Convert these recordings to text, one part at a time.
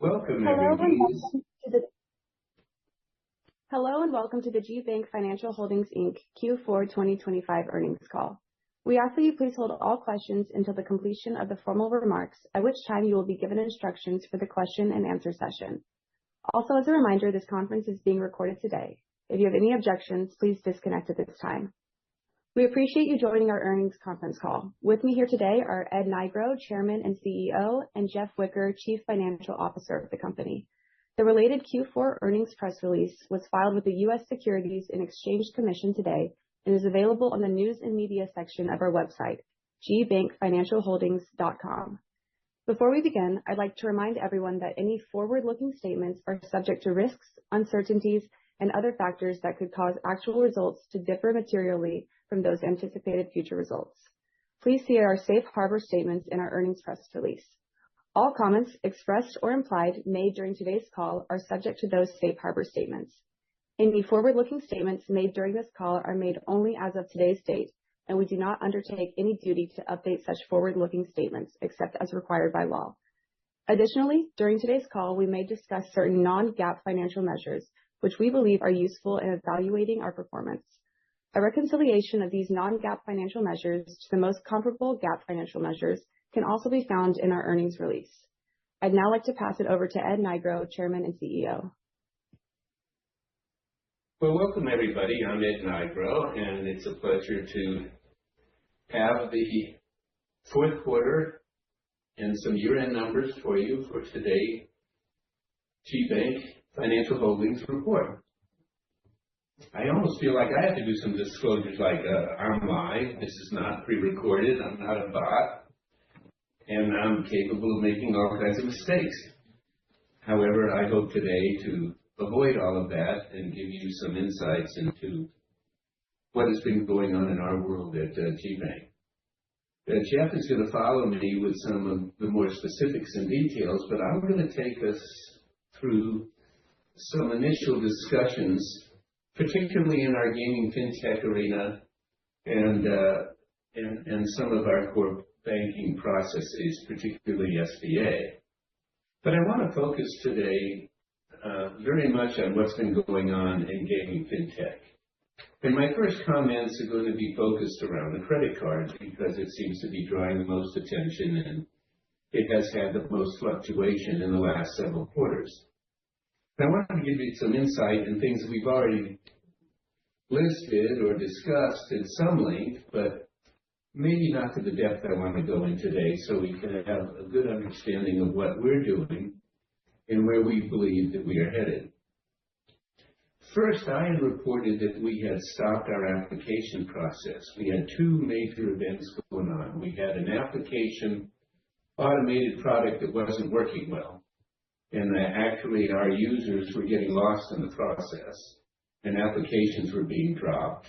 Welcome, Hello and everybody. welcome to the Hello and welcome to the GBank Financial Holdings Inc. Q4 2025 earnings call. We ask that you please hold all questions until the completion of the formal remarks, at which time you will be given instructions for the question and answer session. Also, as a reminder, this conference is being recorded today. If you have any objections, please disconnect at this time. We appreciate you joining our earnings conference call. With me here today are Ed Nigro, Chairman and CEO, and Jeff Wicker, Chief Financial Officer of the company. The related Q4 earnings press release was filed with the U.S. Securities and Exchange Commission today and is available on the News and Media section of our website, gbankfinancialholdings.com. Before we begin, I'd like to remind everyone that any forward-looking statements are subject to risks, uncertainties, and other factors that could cause actual results to differ materially from those anticipated future results. Please see our safe harbor statements in our earnings press release. All comments expressed or implied made during today's call are subject to those safe harbor statements. Any forward-looking statements made during this call are made only as of today's date, and we do not undertake any duty to update such forward-looking statements except as required by law. Additionally, during today's call, we may discuss certain non-GAAP financial measures, which we believe are useful in evaluating our performance. A reconciliation of these non-GAAP financial measures to the most comparable GAAP financial measures can also be found in our earnings release. I'd now like to pass it over to Ed Nigro, Chairman and CEO. Well, welcome, everybody. I'm Ed Nigro, and it's a pleasure to have the fourth quarter and some year-end numbers for you for today, GBank Financial Holdings report. I almost feel like I have to do some disclosures like I'm live. This is not pre-recorded. I'm not a bot. And I'm capable of making all kinds of mistakes. However, I hope today to avoid all of that and give you some insights into what has been going on in our world at GBank. Jeff is going to follow me with some of the more specifics and details, but I'm going to take us through some initial discussions, particularly in our gaming fintech arena and some of our core banking processes, particularly SBA. But I want to focus today very much on what's been going on in gaming fintech. And my first comments are going to be focused around the credit cards because it seems to be drawing the most attention and it has had the most fluctuation in the last several quarters. I want to give you some insight in things that we've already listed or discussed in some length, but maybe not to the depth I want to go in today so we can have a good understanding of what we're doing and where we believe that we are headed. First, I had reported that we had stopped our application process. We had two major events going on. We had an application automated product that wasn't working well. And actually, our users were getting lost in the process, and applications were being dropped.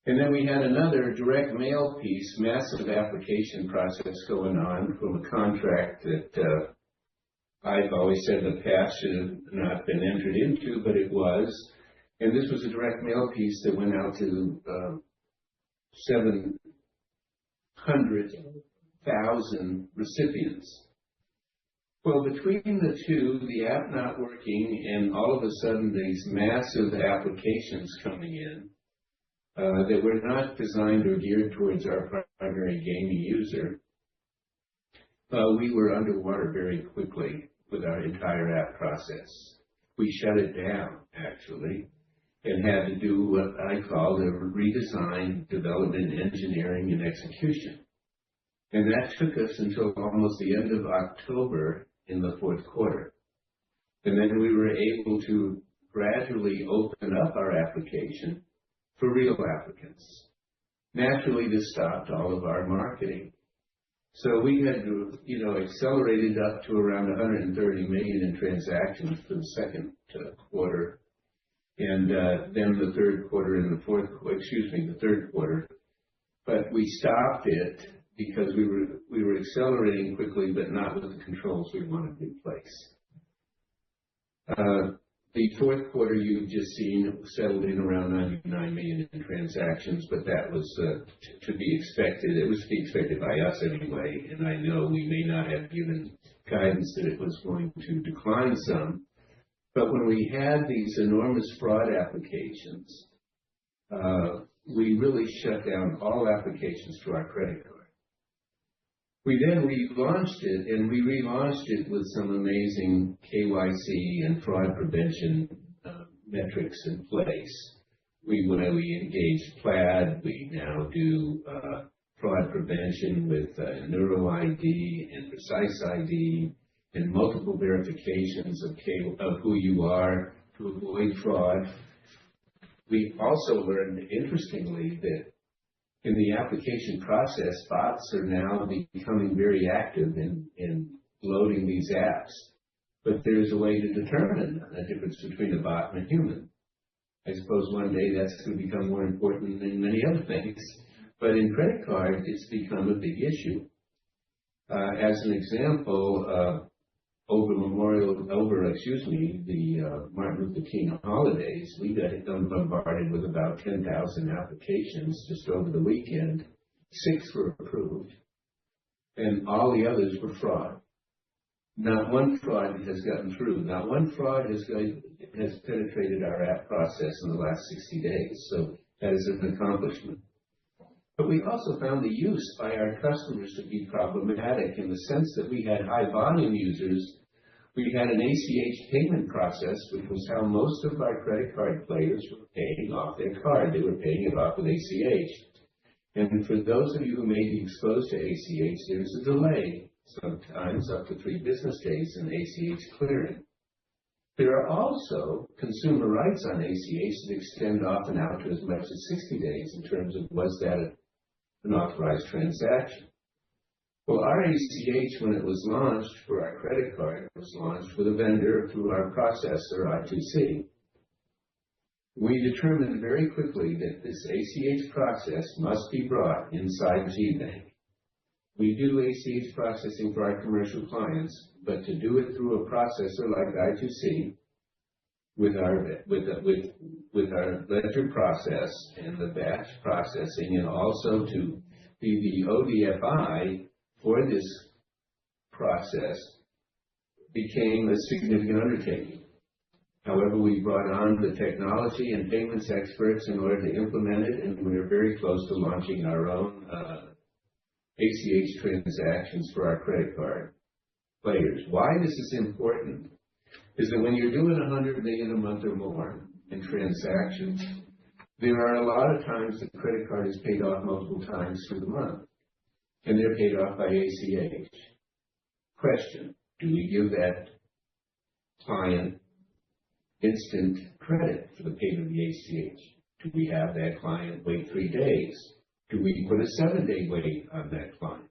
And then we had another direct mail piece, massive application process going on from a contract that I've always said in the past should have not been entered into, but it was. And this was a direct mail piece that went out to 700,000 recipients. Well, between the two, the app not working and all of a sudden these massive applications coming in that were not designed or geared towards our primary gaming user, we were underwater very quickly with our entire app process. We shut it down, actually, and had to do what I call the redesign, development, engineering, and execution. And that took us until almost the end of October in the fourth quarter. And then we were able to gradually open up our application for real applicants. Naturally, this stopped all of our marketing. So we had to, accelerated up to around 130 million in transactions for the second quarter. And then the third quarter and the third quarter. But we stopped it because we were accelerating quickly, but not with the controls we wanted in place. The fourth quarter you've just seen settled in around 99 million in transactions, but that was to be expected. It was to be expected by us anyway, and I know we may not have given guidance that it was going to decline some. But when we had these enormous fraud applications, we really shut down all applications to our credit card. We then relaunched it, and we relaunched it with some amazing KYC and fraud prevention metrics in place. We engaged Plaid. We now do fraud prevention with Neuro ID and Precise ID and multiple verifications of who you are to avoid fraud. We also learned, interestingly, that in the application process, bots are now becoming very active in loading these apps. But there's a way to determine the difference between a bot and a human. I suppose one day that's going to become more important than many other things. But in credit card, it's become a big issue. As an example, over the Martin Luther King holidays, we got bombarded with about 10,000 applications just over the weekend. 6 were approved, and all the others were fraud. Not one fraud has gotten through. Not one fraud has penetrated our app process in the last 60 days. So that is an accomplishment. But we also found the use by our customers to be problematic in the sense that we had high volume users. We had an ACH payment process, which was how most of our credit card players were paying off their card. They were paying it off with ACH. And for those of you who may be exposed to ACH, there's a delay, sometimes up to 3 business days in ACH clearing. There are also consumer rights on ACH that extend often out to as much as 60 days in terms of was that an authorized transaction. Well, our ACH, when it was launched for our credit card, was launched with a vendor through our processor, I2C. We determined very quickly that this ACH process must be brought inside GBank. We do ACH processing for our commercial clients, but to do it through a processor like I2C, with our ledger process and the batch processing, and also to be the ODFI for this process, became a significant undertaking. However, we brought on the technology and payments experts in order to implement it, and we are very close to launching our own ACH transactions for our credit card players. Why this is important is that when you're doing 100 million a month or more in transactions, there are a lot of times the credit card is paid off multiple times through the month, and they're paid off by ACH. Question: do we give that client instant credit for the payment of the ACH? Do we have that client wait 3 days? Do we put a 7-day wait on that client?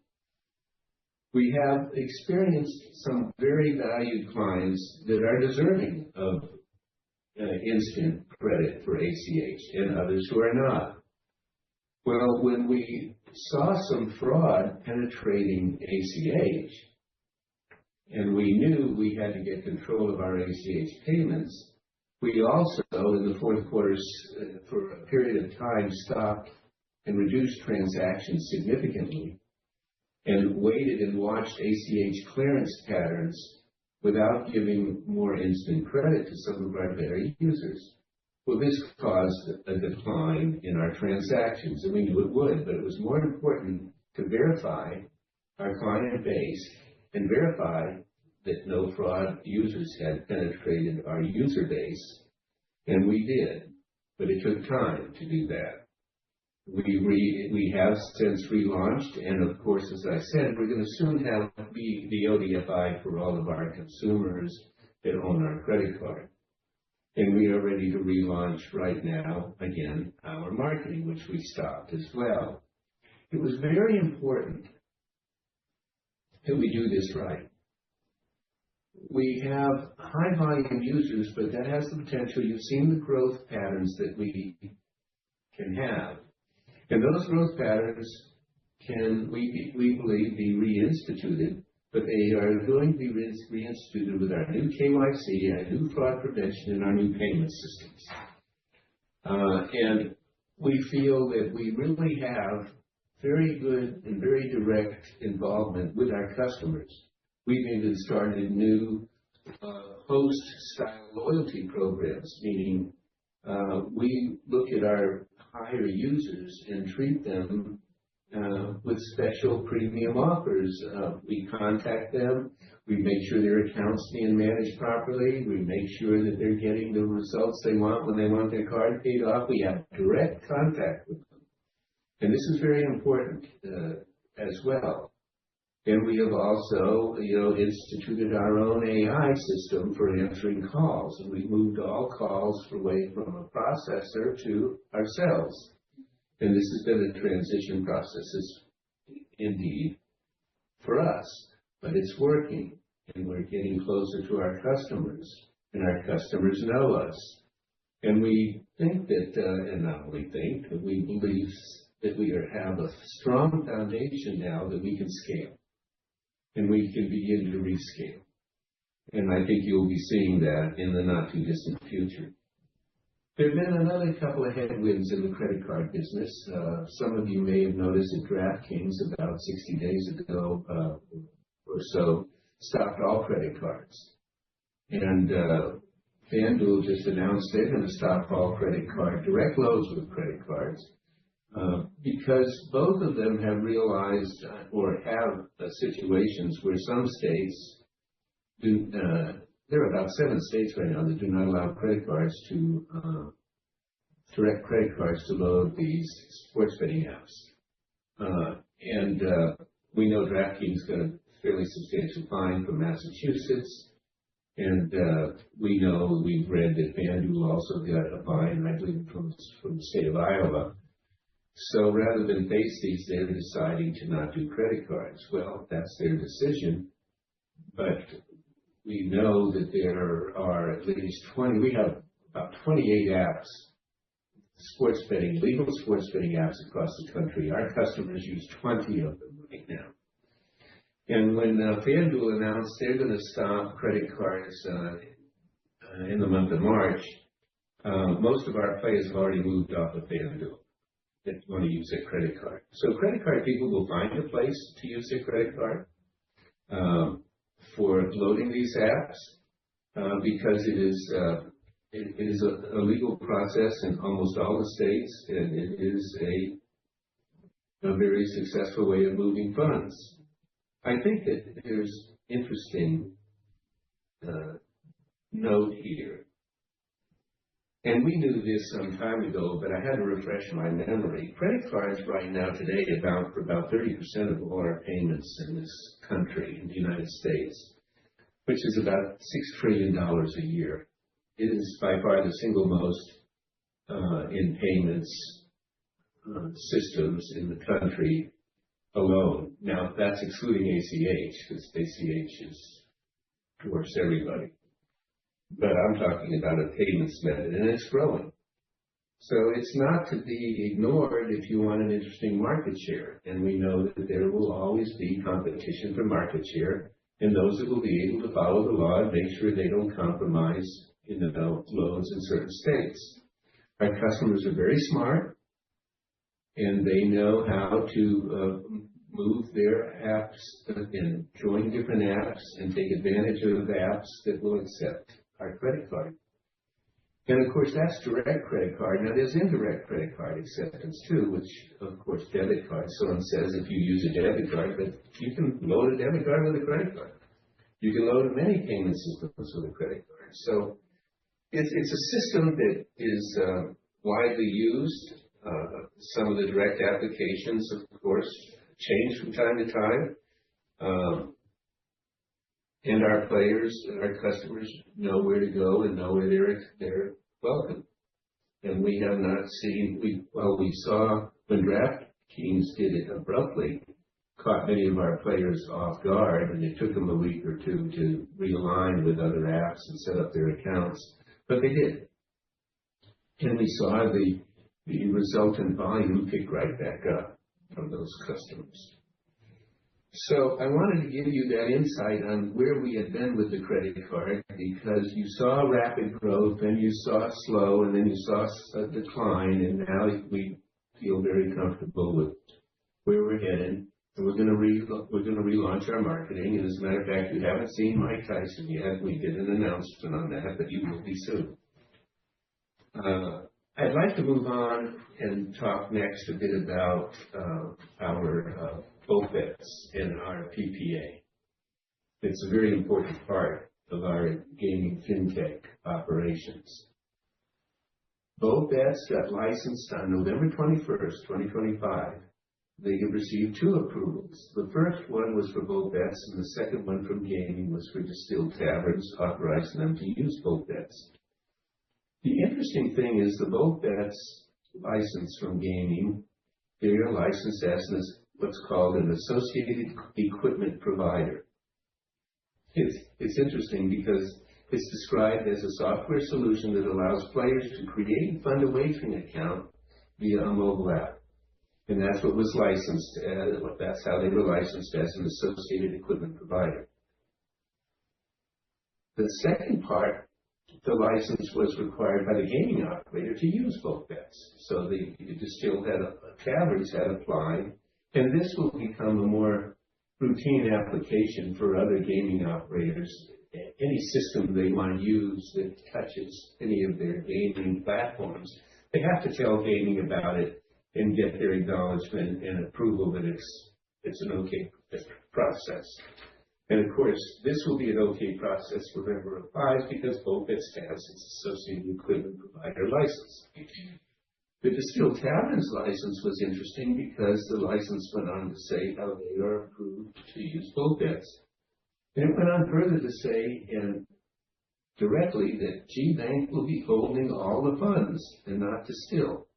We have experienced some very valued clients that are deserving of instant credit for ACH and others who are not. Well, when we saw some fraud penetrating ACH, and we knew we had to get control of our ACH payments, we also, in the fourth quarter, for a period of time, stopped and reduced transactions significantly and waited and watched ACH clearance patterns without giving more instant credit to some of our better users. Well, this caused a decline in our transactions, and we knew it would, but it was more important to verify our client base and verify that no fraud users had penetrated our user base, and we did, but it took time to do that. We have since relaunched, and of course, as I said, we're going to soon have the ODFI for all of our consumers that own our credit card. And we are ready to relaunch right now, again, our marketing, which we stopped as well. It was very important that we do this right. We have high volume users, but that has the potential. You've seen the growth patterns that we can have. And those growth patterns can, we believe, be reinstituted but they are going to be reinstituted with our new KYC, our new fraud prevention, and our new payment systems. And we feel that we really have very good and very direct involvement with our customers. We've even started new host-style loyalty programs, meaning we look at our higher users and treat them with special premium offers. We contact them. We make sure their account's being managed properly. We make sure that they're getting the results they want when they want their card paid off. We have direct contact with them. And this is very important as well. And we have also, instituted our own AI system for answering calls. And we've moved all calls away from a processor to ourselves. And this has been a transition process, indeed, for us. But it's working, and we're getting closer to our customers, and our customers know us. And we think that, and not only think, but we believe that we have a strong foundation now that we can scale, and we can begin to rescale. And I think you'll be seeing that in the not-too-distant future. There have been another couple of headwinds in the credit card business. Some of you may have noticed that DraftKings about 60 days ago or so stopped all credit cards. And FanDuel just announced they're going to stop all credit card direct loads with credit cards because both of them have realized or have situations where some states do. There are about 7 states right now that do not allow credit cards to direct credit cards to load these sports betting apps. And we know DraftKings got a fairly substantial fine from Massachusetts. And we know, we've read that FanDuel also got a fine, I believe, from the state of Iowa. So rather than face these, they're deciding to not do credit cards. Well, that's their decision. But we know that there are at least 20, we have about 28 apps, legal sports betting apps across the country. Our customers use 20 of them right now. And when FanDuel announced they're going to stop credit cards in the month of March, most of our players have already moved off of FanDuel. They want to use their credit card. So credit card people will find a place to use their credit card for loading these apps because it is a legal process in almost all the states, and it is a very successful way of moving funds. I think that there's interesting note here. And we knew this some time ago, but I had to refresh my memory. Credit cards right now today account for about 30% of all our payments in this country, in the United States, which is about $6 trillion a year. It is by far the single most in payments systems in the country alone. Now, that's excluding ACH, because ACH dwarfs everybody. But I'm talking about a payments method, and it's growing. So it's not to be ignored if you want an interesting market share. And we know that there will always be competition for market share, and those that will be able to follow the law and make sure they don't compromise loans in certain states. Our customers are very smart, and they know how to move their apps and join different apps and take advantage of apps that will accept our credit card. And of course, that's direct credit card. Now, there's indirect credit card acceptance too, which, of course, debit card. Someone says if you use a debit card, but you can load a debit card with a credit card. You can load many payment systems with a credit card. So it's a system that is widely used. Some of the direct applications, of course, change from time to time. And our players, our customers know where to go and know where they're welcome. And we have not seen, we saw when DraftKings did it abruptly, caught many of our players off guard, and it took them a week or two to realign with other apps and set up their accounts. But they did. And we saw the resultant volume pick right back up from those customers. So I wanted to give you that insight on where we had been with the credit card, because you saw rapid growth, then you saw slow, and then you saw a decline, and now we feel very comfortable with where we're headed. And we're going to relaunch our marketing. And as a matter of fact, you haven't seen Mike Tyson yet. We did an announcement on that, but you will be soon. I'd like to move on and talk next a bit about our BOFETs and our PPA. It's a very important part of our gaming fintech operations. BOFETs got licensed on November 21st, 2025. They have received 2 approvals. The first one was for BOFETs, and the second one from gaming was for distilled taverns, authorizing them to use BOFETs. The interesting thing is the BOFETs license from gaming, they are licensed as what's called an associated equipment provider. It's interesting because it's described as a software solution that allows players to create and fund a wagering account via a mobile app. And that's what was licensed as, that's how they were licensed as an associated equipment provider. The second part, the license was required by the gaming operator to use BOFETs. So the distilled taverns had applied, and this will become a more routine application for other gaming operators. Any system they want to use that touches any of their gaming platforms, they have to tell gaming about it and get their acknowledgement and approval that it's an okay process. And of course, this will be an okay process wherever it applies because BOFETs has its associated equipment provider license. The distilled taverns license was interesting because the license went on to say how they are approved to use BOFETs. And it went on further to say, and directly, that GBank will be holding all the funds and not distill.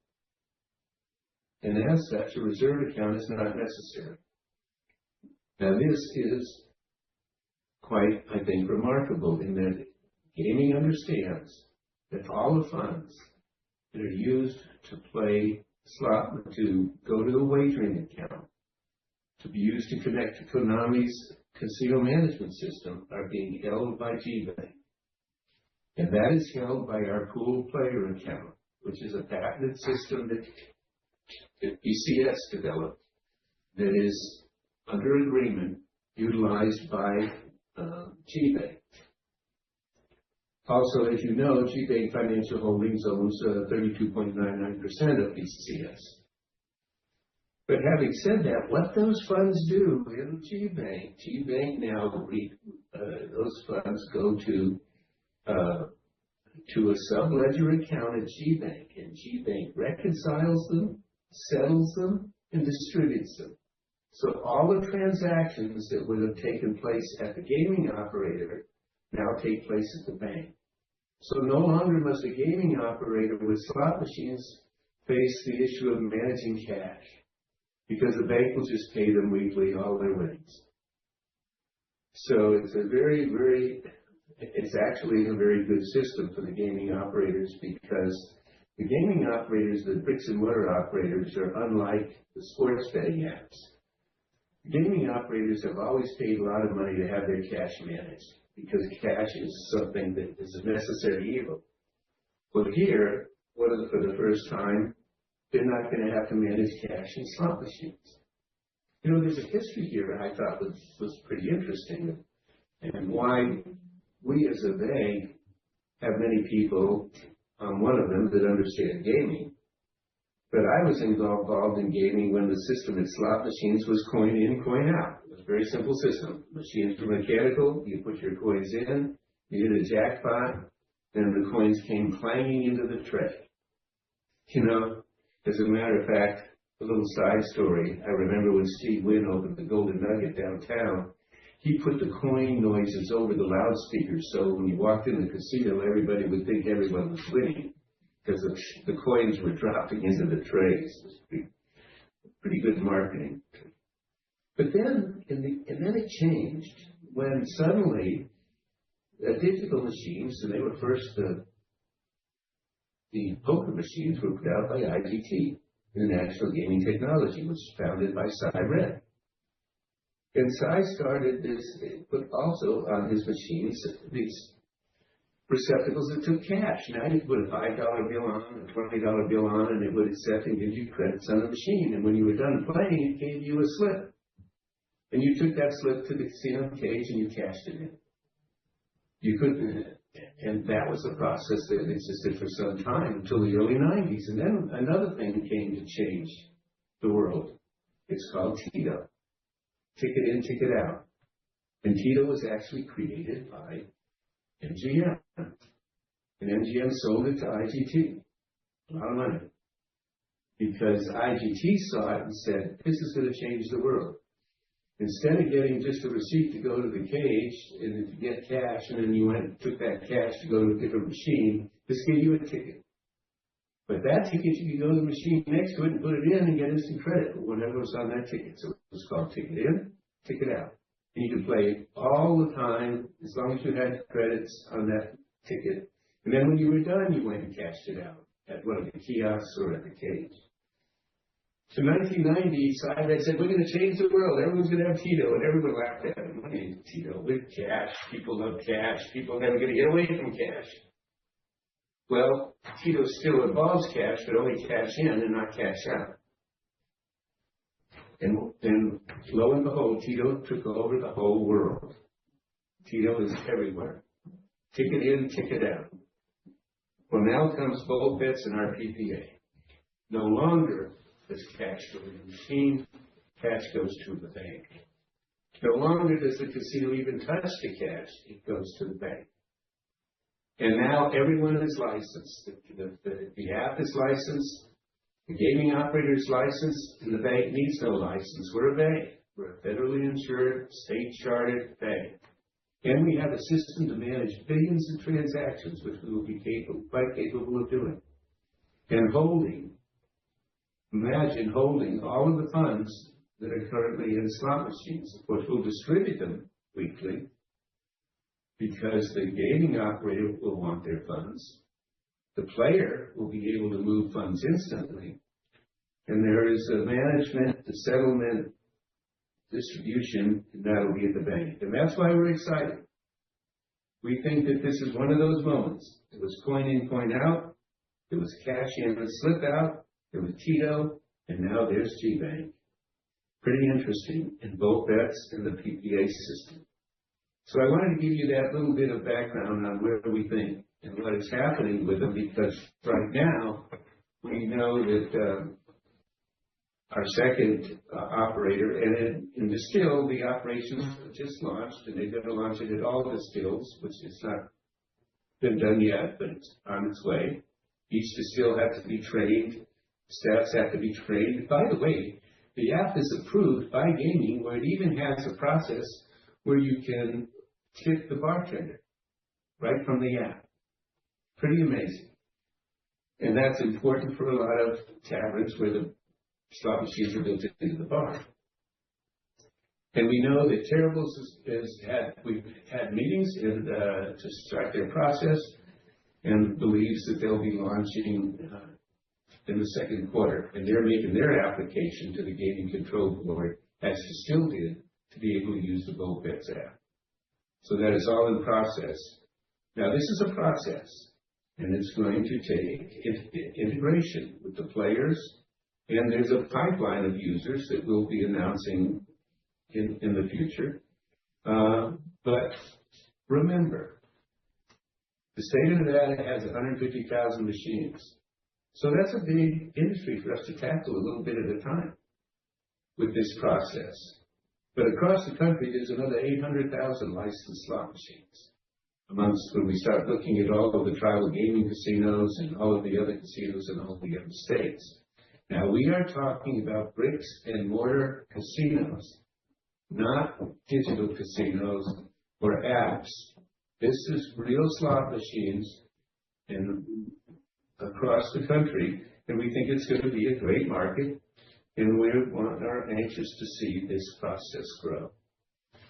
And as such, a reserve account is not necessary. Now, this is quite, I think, remarkable in that gaming understands that all the funds that are used to play slot, to go to a wagering account, to be used to connect to Konami's casino management system, are being held by GBank. And that is held by our pooled player account, which is a patented system that BCS developed that is under agreement utilized by GBank. Also, as you know, GBank Financial Holdings owns 32.99% of BCS. But having said that, what those funds do in GBank now, those funds go to a sub-ledger account at GBank, and GBank reconciles them, settles them, and distributes them. So all the transactions that would have taken place at the gaming operator now take place at the bank. So no longer must a gaming operator with slot machines face the issue of managing cash, because the bank will just pay them weekly all their winnings. So it's actually a very good system for the gaming operators, because the gaming operators, the bricks and mortar operators, are unlike the sports betting apps. Gaming operators have always paid a lot of money to have their cash managed, because cash is something that is a necessary evil. But here, for the first time, they're not going to have to manage cash in slot machines. You know, there's a history here I thought was pretty interesting, and why we as a bank have many people, one of them, that understand gaming. But I was involved in gaming when the system at slot machines was coin in, coin out. It was a very simple system. Machines were mechanical. You put your coins in, you hit a jackpot, then the coins came clanging into the tray. You know, as a matter of fact, a little side story, I remember when Steve Wynn opened the Golden Nugget downtown, he put the coin noises over the loudspeakers, so when you walked in the casino, everybody would think everyone was winning, because the coins were dropping into the trays. It was pretty good marketing. But then, and then it changed when suddenly digital machines, and they were first the poker machines, were put out by IGT, International Gaming Technology, which was founded by Cy Red. And so I started this, but also on his machines, these receptacles that took cash. Now you put a $5 bill on, a $20 bill on, and it would accept and give you credits on the machine. And when you were done playing, it gave you a slip. And you took that slip to the casino cage and you cashed it in. You couldn't, and that was a process that existed for some time until the early 90s. And then another thing came to change the world. It's called Tito. Ticket in, ticket out. And Tito was actually created by MGM. And MGM sold it to IGT. A lot of money. Because IGT saw it and said, this is going to change the world. Instead of getting just a receipt to go to the cage and to get cash, and then you went and took that cash to go to a different machine, this gave you a ticket. But that ticket, you could go to the machine next to it and put it in and get instant credit for whatever was on that ticket. So it was called ticket in, ticket out. And you could play all the time as long as you had credits on that ticket. And then when you were done, you went and cashed it out at one of the kiosks or at the cage. So 1990, Simon said, we're going to change the world. Everyone's going to have Tito. And everyone laughed at him. What do you mean, Tito? With cash. People love cash. People are never going to get away from cash. Well, Tito still involves cash, but only cash in and not cash out. And then, lo and behold, Tito took over the whole world. Tito is everywhere. Ticket in, ticket out. Well, now comes both bets in our PPA. No longer does cash go to the machine, cash goes to the bank. No longer does the casino even touch the cash, it goes to the bank. And now everyone is licensed. The app is licensed, the gaming operator is licensed, and the bank needs no license. We're a bank. We're a federally insured, state-chartered bank. And we have a system to manage billions of transactions, which we will be quite capable of doing. And imagine holding all of the funds that are currently in slot machines. Of course, we'll distribute them weekly because the gaming operator will want their funds. The player will be able to move funds instantly. And there is a management, the settlement, distribution, and that'll be at the bank. And that's why we're excited. We think that this is one of those moments. It was coin in, coin out. It was cash in and slip out. There was Tito, and now there's GBank. Pretty interesting in both bets and the PPA system. So I wanted to give you that little bit of background on where we think and what is happening with them, because right now we know that our second operator, and in the still, the operations just launched, and they're going to launch it at all the stills, which has not been done yet, but it's on its way. Each distill has to be trained. Staffs have to be trained. By the way, the app is approved by gaming, where it even has a process where you can tip the bartender right from the app. Pretty amazing. And that's important for a lot of taverns where the slot machines are built into the bar. And we know that Terribles we've had meetings to start their process, and believes that they'll be launching in the second quarter. And they're making their application to the Gaming Control Board, as Still did, to be able to use the Both Bets app. So that is all in process. Now, this is a process, and it's going to take integration with the players, and there's a pipeline of users that we'll be announcing in the future. But remember, the state of Nevada has 150,000 machines. So that's a big industry for us to tackle a little bit at a time with this process. But across the country, there's another 800,000 licensed slot machines. Amongst when we start looking at all of the tribal gaming casinos and all of the other casinos in all the other states. Now, we are talking about bricks and mortar casinos, not digital casinos or apps. This is real slot machines across the country, and we think it's going to be a great market, and we are anxious to see this process grow.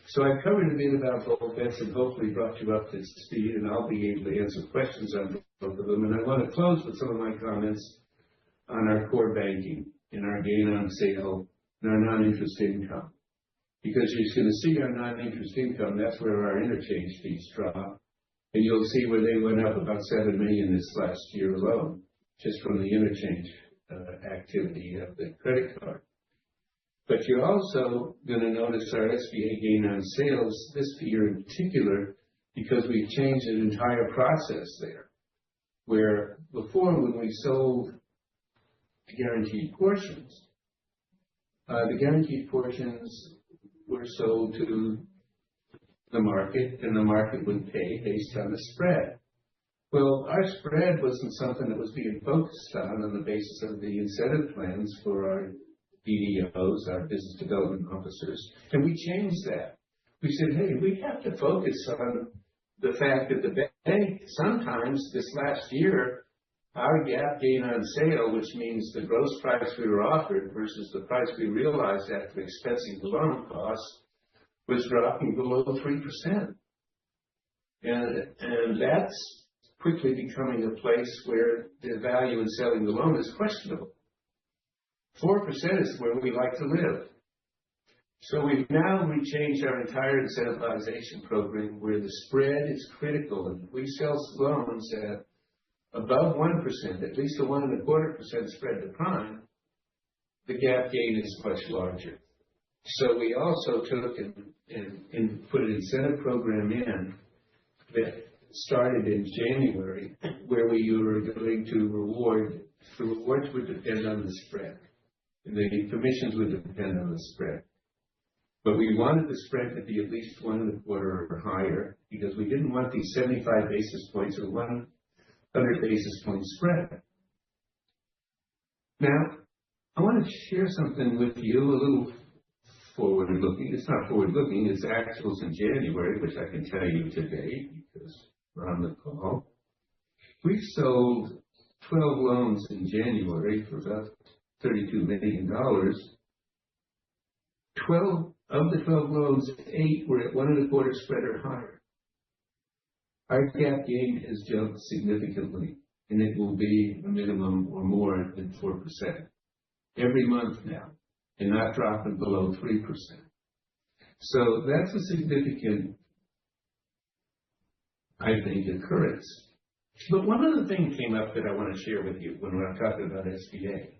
So I've covered a bit about both bets and hopefully brought you up to speed, and I'll be able to answer questions on both of them. And I want to close with some of my comments on our core banking and our gain on sale and our non-interest income. because you're going to see our non-interest income. That's where our interchange fees drop. And you'll see where they went up about $7 million this last year alone, just from the interchange activity of the credit card. But you're also going to notice our SBA gain on sales this year in particular, because we've changed the entire process there. Where before, when we sold guaranteed portions, the guaranteed portions were sold to the market, and the market would pay based on the spread. Well, our spread wasn't something that was being focused on the basis of the incentive plans for our BDOs, our business development officers, and we changed that. We said, hey, we have to focus on the fact that the bank, sometimes this last year, our GAAP gain on sale, which means the gross price we were offered versus the price we realized after expensing the loan costs, was dropping below 3%. And that's quickly becoming a place where the value in selling the loan is questionable. 4% is where we like to live. So we've now changed our entire incentivization program where the spread is critical. And if we sell loans at above 1%, at least a 1.25% spread to prime, the GAAP gain is much larger. So we also took and put an incentive program in that started in January, where we were going to reward. The rewards would depend on the spread, and the commissions would depend on the spread. But we wanted the spread to be at least 1.25 or higher, because we didn't want these 75 basis points or 100 basis point spread. Now, I want to share something with you, a little forward-looking. It's not forward-looking, it's actuals in January, which I can tell you today because we're on the call. We've sold 12 loans in January for about $32 million. 12 of the 12 loans, 8 were at 1.25 spread or higher. Our GAAP gain has jumped significantly, and it will be a minimum or more than 4% every month now, and not dropping below 3%. So that's a significant, I think, occurrence. But one other thing came up that I want to share with you when we're talking about SBA.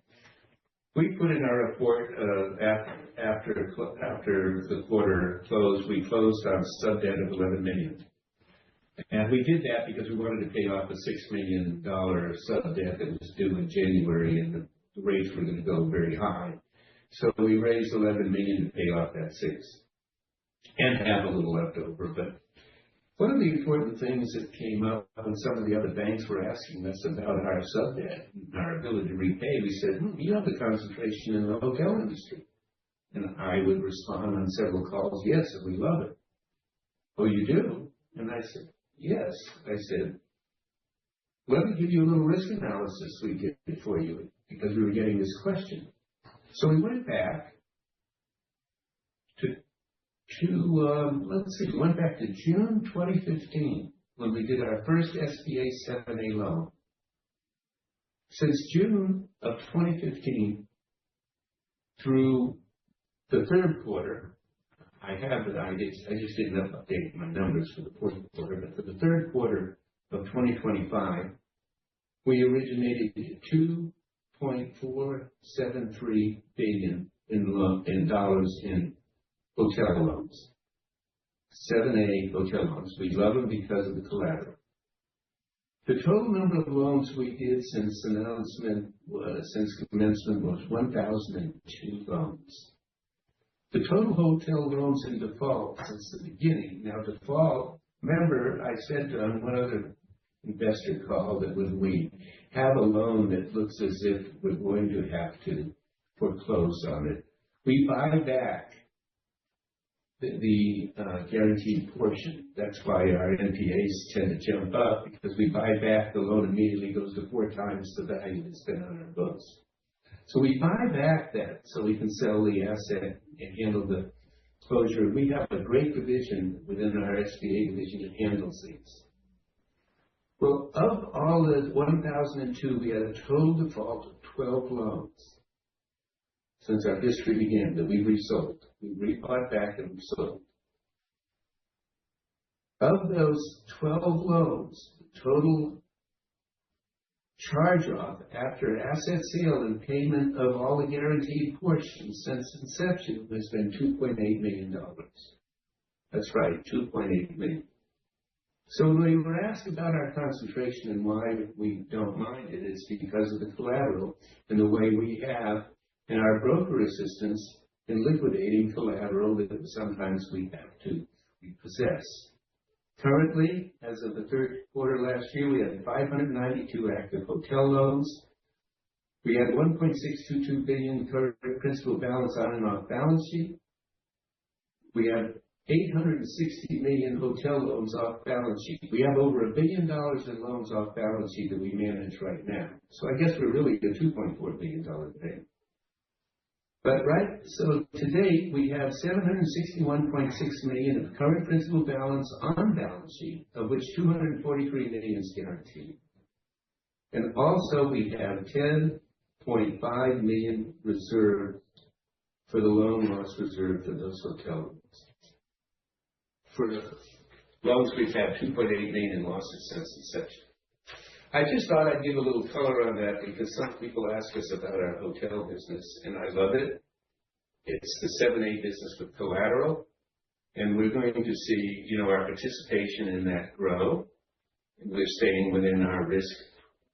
We put in our report after the quarter closed, we closed on sub-debt of $11 million. And we did that because we wanted to pay off a $6 million sub-debt that was due in January, and the rates were going to go very high. So we raised $11 million to pay off that 6 and have a little left over. But one of the important things that came up when some of the other banks were asking us about our sub-debt and our ability to repay, we said, you have a concentration in the hotel industry. And I would respond on several calls, yes, and we love it. Oh, you do? And I said, yes. I said, let me give you a little risk analysis we did for you, because we were getting this question. So we went back to June 2015, when we did our first SBA 7A loan. Since June of 2015 through the third quarter, I just didn't update my numbers for the fourth quarter, but for the third quarter of 2025, we originated $2.473 billion in dollars in hotel loans, 7A hotel loans. We love them because of the collateral. The total number of loans we did since commencement was 1,002 loans. The total hotel loans in default since the beginning. Now, default, remember I said on one other investor call that when we have a loan that looks as if we're going to have to foreclose on it, we buy back the guaranteed portion. That's why our NPAs tend to jump up, because we buy back the loan immediately, goes to 4 times the value that's been on our books. So we buy back that so we can sell the asset and handle the closure. We have a great division within our SBA division that handles these. Well, of all the 1,002, we had a total default of 12 loans. since our history began that we've resold. We've bought back and resold. Of those 12 loans, the total charge-off after asset sale and payment of all the guaranteed portions since inception has been $2.8 million. That's right, $2.8 million. So when we were asked about our concentration and why we don't mind it, it's because of the collateral and the way we have in our broker assistance in liquidating collateral that sometimes we have to repossess. Currently, as of the third quarter last year, we had 592 active hotel loans. We had $1.622 billion current principal balance on and off balance sheet. We have $860 million hotel loans off balance sheet. We have over $1 billion in loans off balance sheet that we manage right now. So I guess we're really a $2.4 billion bank. But so today we have $761.6 million of current principal balance on balance sheet, of which $243 million is guaranteed. And also we have $10.5 million reserved for the loan loss reserve for those hotel loans. For the loans, we've had $2.8 million in losses since inception. I just thought I'd give a little color on that because some people ask us about our hotel business, and I love it. It's the 7(a) business with collateral, and we're going to see, our participation in that grow. We're staying within our risk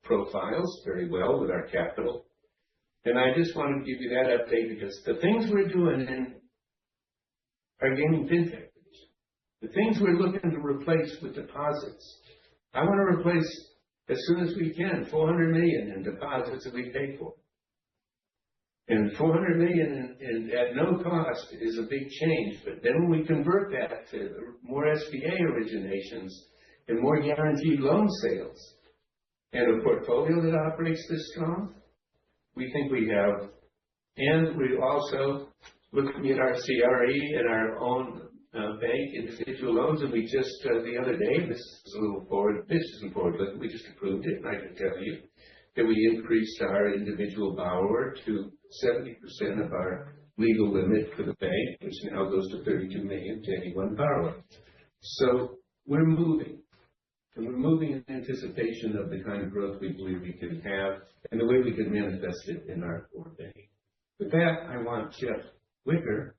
profiles very well with our capital. And I just want to give you that update because the things we're doing in our gaming fintech, the things we're looking to replace with deposits, I want to replace as soon as we can $400 million in deposits that we pay for. And $400 million at no cost is a big change. But then when we convert that to more SBA originations and more guaranteed loan sales and a portfolio that operates this strong, we think we have. And we're also looking at our CRE and our own bank individual loans. And we just, the other day, this is a little forward, this isn't forward, but we just approved it. And I can tell you that we increased our individual borrower to 70% of our legal limit for the bank, which now goes to $32 million to any one borrower. So we're moving. And we're moving in anticipation of the kind of growth we believe we can have and the way we can manifest it in our core bank. With that, I want Jeff Wicker,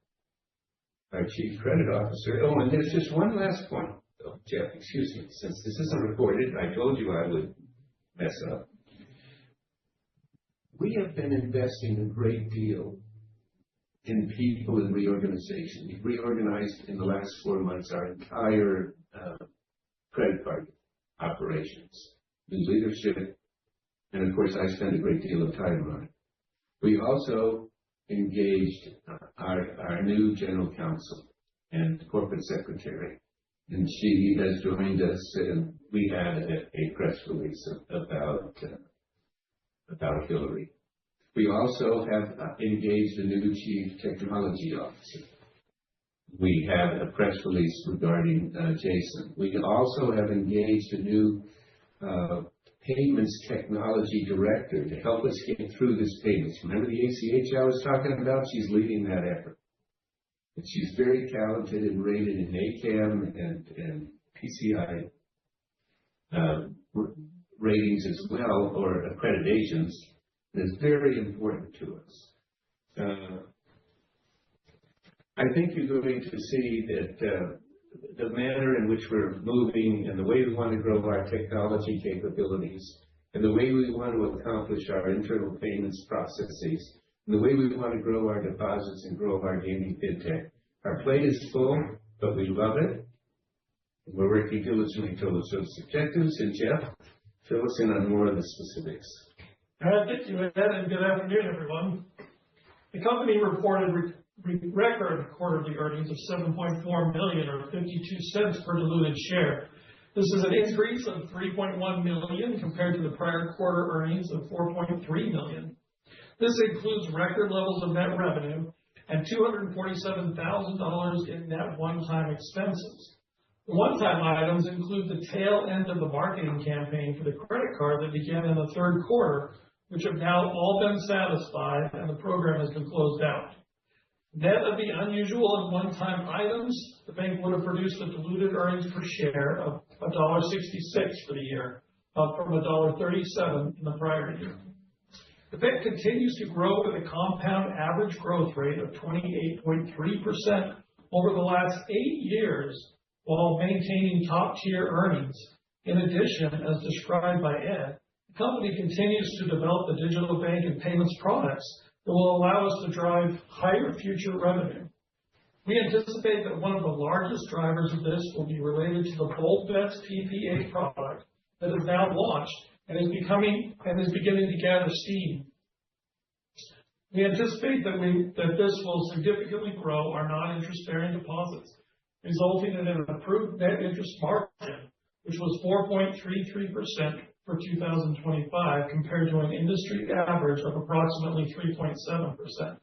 our Chief Credit Officer. Oh, and there's just one last point. Oh, Jeff, excuse me, since this isn't recorded, I told you I would mess up. We have been investing a great deal in people and reorganization. We've reorganized in the last 4 months our entire credit card operations, new leadership, and of course I spend a great deal of time on it. We also engaged our new general counsel and corporate secretary, and she has joined us, and we had a press release about Hillary. We also have engaged a new chief technology officer. We have a press release regarding Jason. We also have engaged a new payments technology director to help us get through this payments. Remember the ACH I was talking about? She's leading that effort. And she's very talented and rated in ACAM and PCI ratings as well, or accreditations. It's very important to us. I think you're going to see that the manner in which we're moving and the way we want to grow our technology capabilities and the way we want to accomplish our internal payments processes and the way we want to grow our deposits and grow our gaming fintech. Our plate is full, but we love it. We're working diligently towards those objectives. And Jeff, fill us in on more of the specifics. Thank you, Ed, and good afternoon, everyone. The company reported record quarterly earnings of $7.4 million, or 52 cents per diluted share. This is an increase of $3.1 million compared to the prior quarter earnings of $4.3 million. This includes record levels of net revenue and $247,000 in net one-time expenses. The one-time items include the tail end of the marketing campaign for the credit card that began in the third quarter, which have now all been satisfied and the program has been closed out. Net of the unusual and one-time items, the bank would have produced a diluted earnings per share of $1.66 for the year, up from $1.37 in the prior year. The bank continues to grow at a compound average growth rate of 28.3% over the last 8 years while maintaining top-tier earnings. In addition, as described by Ed, the company continues to develop the digital bank and payments products that will allow us to drive higher future revenue. We anticipate that one of the largest drivers of this will be related to the Bold Bets PPA product that is now launched and is beginning to gather steam. We anticipate that this will significantly grow our non-interest-bearing deposits, resulting in an improved net interest margin, which was 4.33% for 2025 compared to an industry average of approximately 3.7%.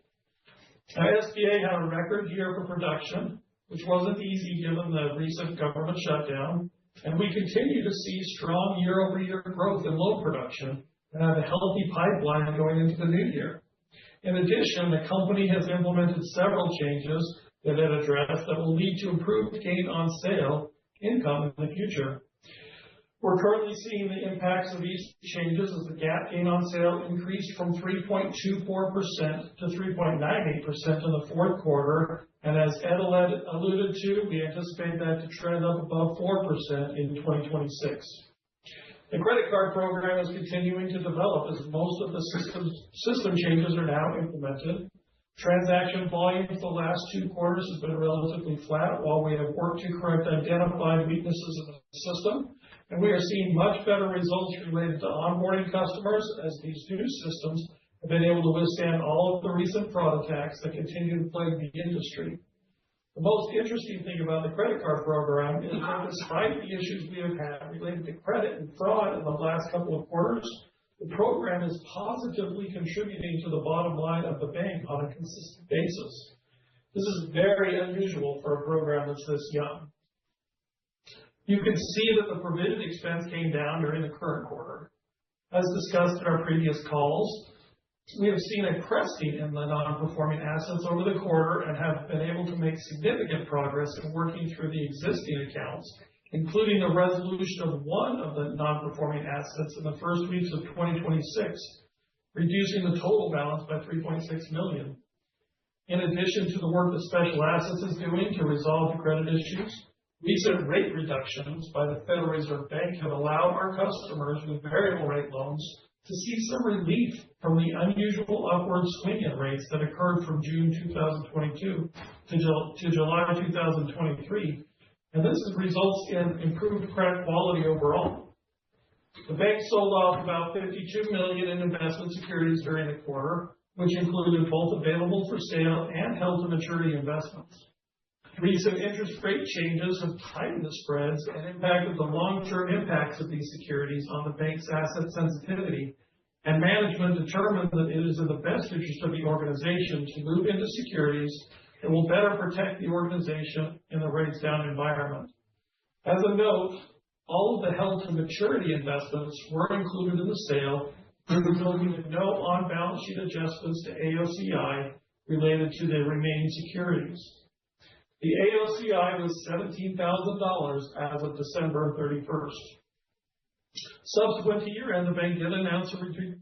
Now, SBA had a record year for production, which wasn't easy given the recent government shutdown, and we continue to see strong year-over-year growth in loan production and have a healthy pipeline going into the new year. In addition, the company has implemented several changes that it addressed that will lead to improved gain on sale income in the future. We're currently seeing the impacts of these changes as the GAAP gain on sale increased from 3.24% to 3.98% in the fourth quarter, and as Ed alluded to, we anticipate that to trend up above 4% in 2026. The credit card program is continuing to develop as most of the system changes are now implemented. Transaction volume for the last 2 quarters has been relatively flat while we have worked to correct identified weaknesses in the system, and we are seeing much better results related to onboarding customers as these new systems have been able to withstand all of the recent fraud attacks that continue to plague the industry. The most interesting thing about the credit card program is that despite the issues we have had related to credit and fraud in the last couple of quarters, the program is positively contributing to the bottom line of the bank on a consistent basis. This is very unusual for a program that's this young. You can see that the provision expense came down during the current quarter. As discussed in our previous calls, we have seen a cresting in the non-performing assets over the quarter and have been able to make significant progress in working through the existing accounts, including the resolution of one of the non-performing assets in the first weeks of 2026, reducing the total balance by $3.6 million. In addition to the work that Special Assets is doing to resolve the credit issues, recent rate reductions by the Federal Reserve Bank have allowed our customers with variable rate loans to see some relief from the unusual upward swing in rates that occurred from June 2022 to July 2023, and this results in improved credit quality overall. The bank sold off about $52 million in investment securities during the quarter, which included both available for sale and held to maturity investments. Recent interest rate changes have tightened the spreads and impacted the long-term impacts of these securities on the bank's asset sensitivity, and management determined that it is in the best interest of the organization to move into securities that will better protect the organization in the rates down environment. As a note, all of the held to maturity investments were included in the sale, resulting in no on-balance sheet adjustments to AOCI related to the remaining securities. The AOCI was $17,000 as of December 31st. Subsequent to year-end, the bank did announce a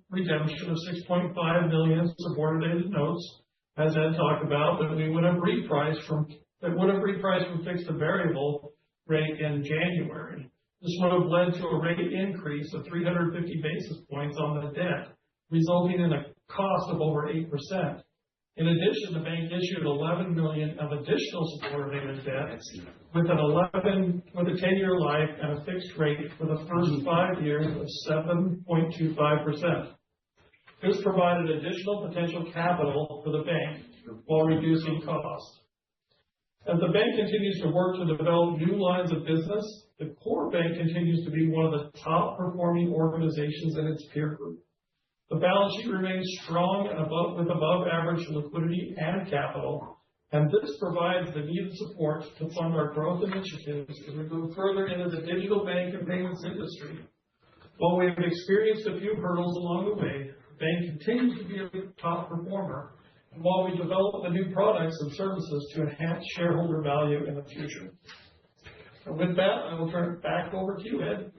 redemption of $6.5 million subordinated notes, as Ed talked about, that would have repriced from fixed to variable rate in January. This would have led to a rate increase of 350 basis points on the debt, resulting in a cost of over 8%. In addition, the bank issued $11 million of additional subordinated debt with a 10-year life and a fixed rate for the first 5 years of 7.25%. This provided additional potential capital for the bank while reducing costs. As the bank continues to work to develop new lines of business, the core bank continues to be one of the top performing organizations in its peer group. The balance sheet remains strong and with above average liquidity and capital, and this provides the needed support to fund our growth initiatives as we move further into the digital bank and payments industry. While we have experienced a few hurdles along the way, the bank continues to be a top performer, and while we develop the new products and services to enhance shareholder value in the future. And with that, I will turn it back over to you, Ed.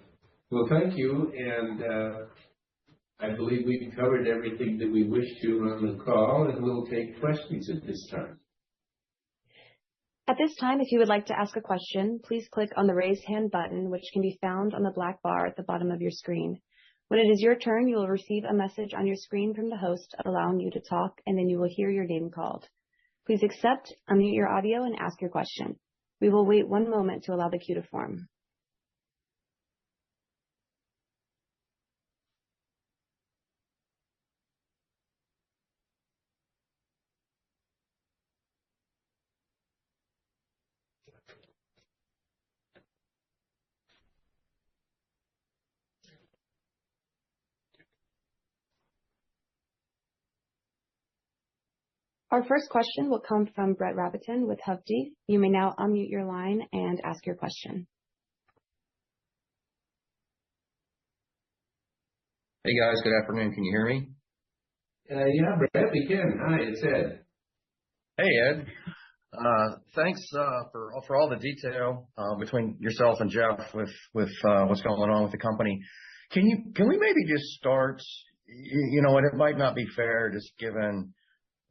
Well, thank you, and I believe we've covered everything that we wish to on the call, and we'll take questions at this time. At this time, if you would like to ask a question, please click on the raise hand button, which can be found on the black bar at the bottom of your screen. When it is your turn, you will receive a message on your screen from the host allowing you to talk, and then you will hear your name called. Please accept, unmute your audio, and ask your question. We will wait one moment to allow the queue to form. Our first question will come from Brett Rabatin with Hovde. You may now unmute your line and ask your question. Hey guys, good afternoon. Can you hear me? Yeah, Brett, we can. Hi, it's Ed. Hey Ed. Thanks for all the detail between yourself and Jeff with what's going on with the company. Can we maybe just start? And it might not be fair just given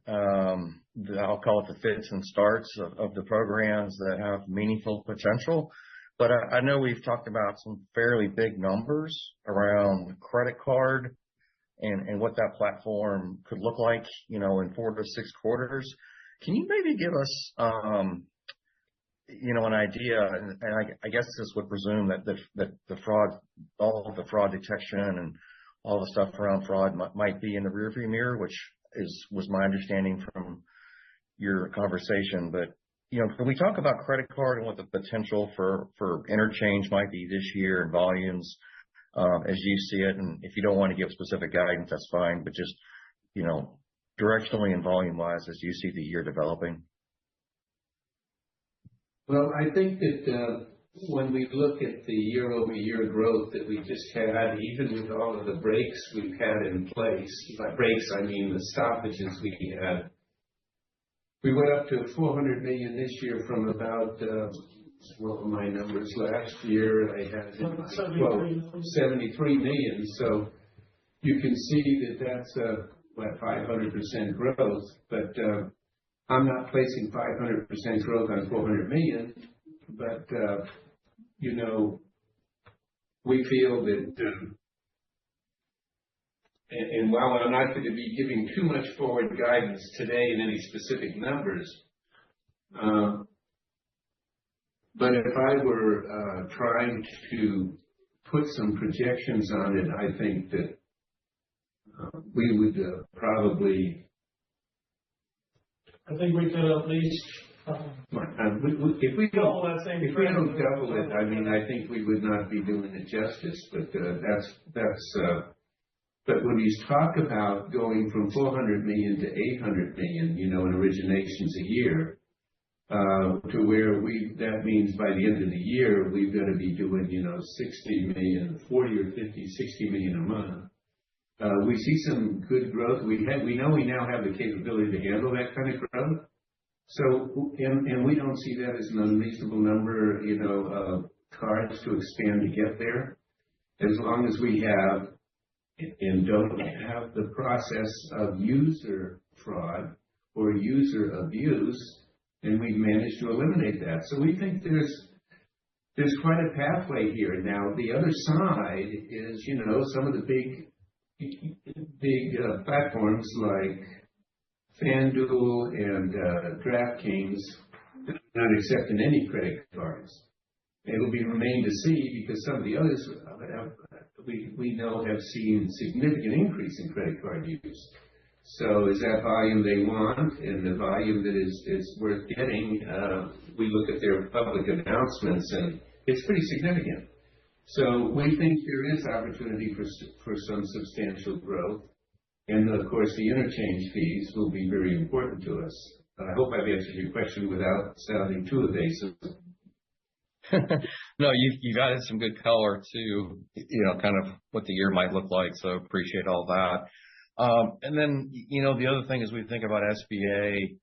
I'll call it the fits and starts of the programs that have meaningful potential. But I know we've talked about some fairly big numbers around credit card and what that platform could look like, in 4 to 6 quarters. Can you maybe give us, an idea? And I guess this would presume that the fraud, all of the fraud detection and all the stuff around fraud might be in the rearview mirror, which was my understanding from your conversation. But can we talk about credit card and what the potential for interchange might be this year and volumes as you see it? And if you don't want to give specific guidance, that's fine. But just directionally and volume wise, as you see the year developing. Well, I think that when we look at the year-over-year growth that we just had, even with all of the breaks we've had in place, by breaks I mean the stoppages we had, we went up to $400 million this year from about, what were my numbers last year? I had 73 million. So you can see that that's 500% growth, but I'm not placing 500% growth on 400 million. But, we feel that, and while I'm not going to be giving too much forward guidance today in any specific numbers, but if I were trying to put some projections on it, I think that we would probably... I think we could at least... if we don't double it, I mean, I think we would not be doing it justice. But but when you talk about going from 400 million to 800 million, in originations a year, to where that means by the end of the year we've got to be doing 60 million, 40 or 50, 60 million a month. We see some good growth. We know we now have the capability to handle that kind of growth. So, and we don't see that as an unreasonable number, of cards to expand to get there, as long as we have and don't have the process of user fraud or user abuse, and we've managed to eliminate that. So we think there's quite a pathway here. Now, the other side is, some of the big platforms like FanDuel and DraftKings not accepting any credit cards. It'll be remain to see, because some of the others we know have seen significant increase in credit card use. So is that volume they want, and the volume that is worth getting? We look at their public announcements, and it's pretty significant. So we think there is opportunity for some substantial growth. And of course, the interchange fees will be very important to us. I hope I've answered your question without sounding too evasive. No, you've added some good color to, kind of what the year might look like. So appreciate all that. And then, the other thing is we think about SBA,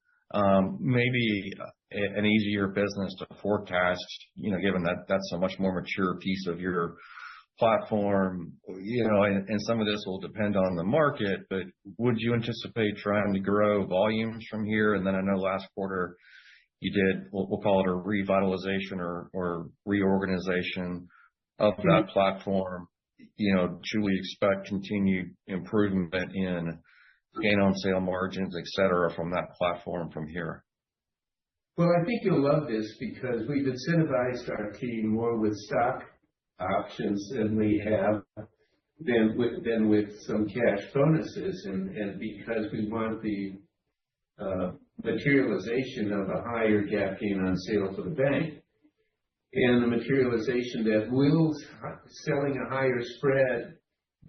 maybe an easier business to forecast, given that that's a much more mature piece of your platform, and some of this will depend on the market, but would you anticipate trying to grow volumes from here? And then I know last quarter you did, we'll call it a revitalization or reorganization of that platform. Should we expect continued improvement in gain on sale margins, et cetera, from that platform from here? Well, I think you'll love this because we've incentivized our team more with stock options than we have than with some cash bonuses, and because we want the materialization of a higher gap gain on sale for the bank, and the materialization that will selling a higher spread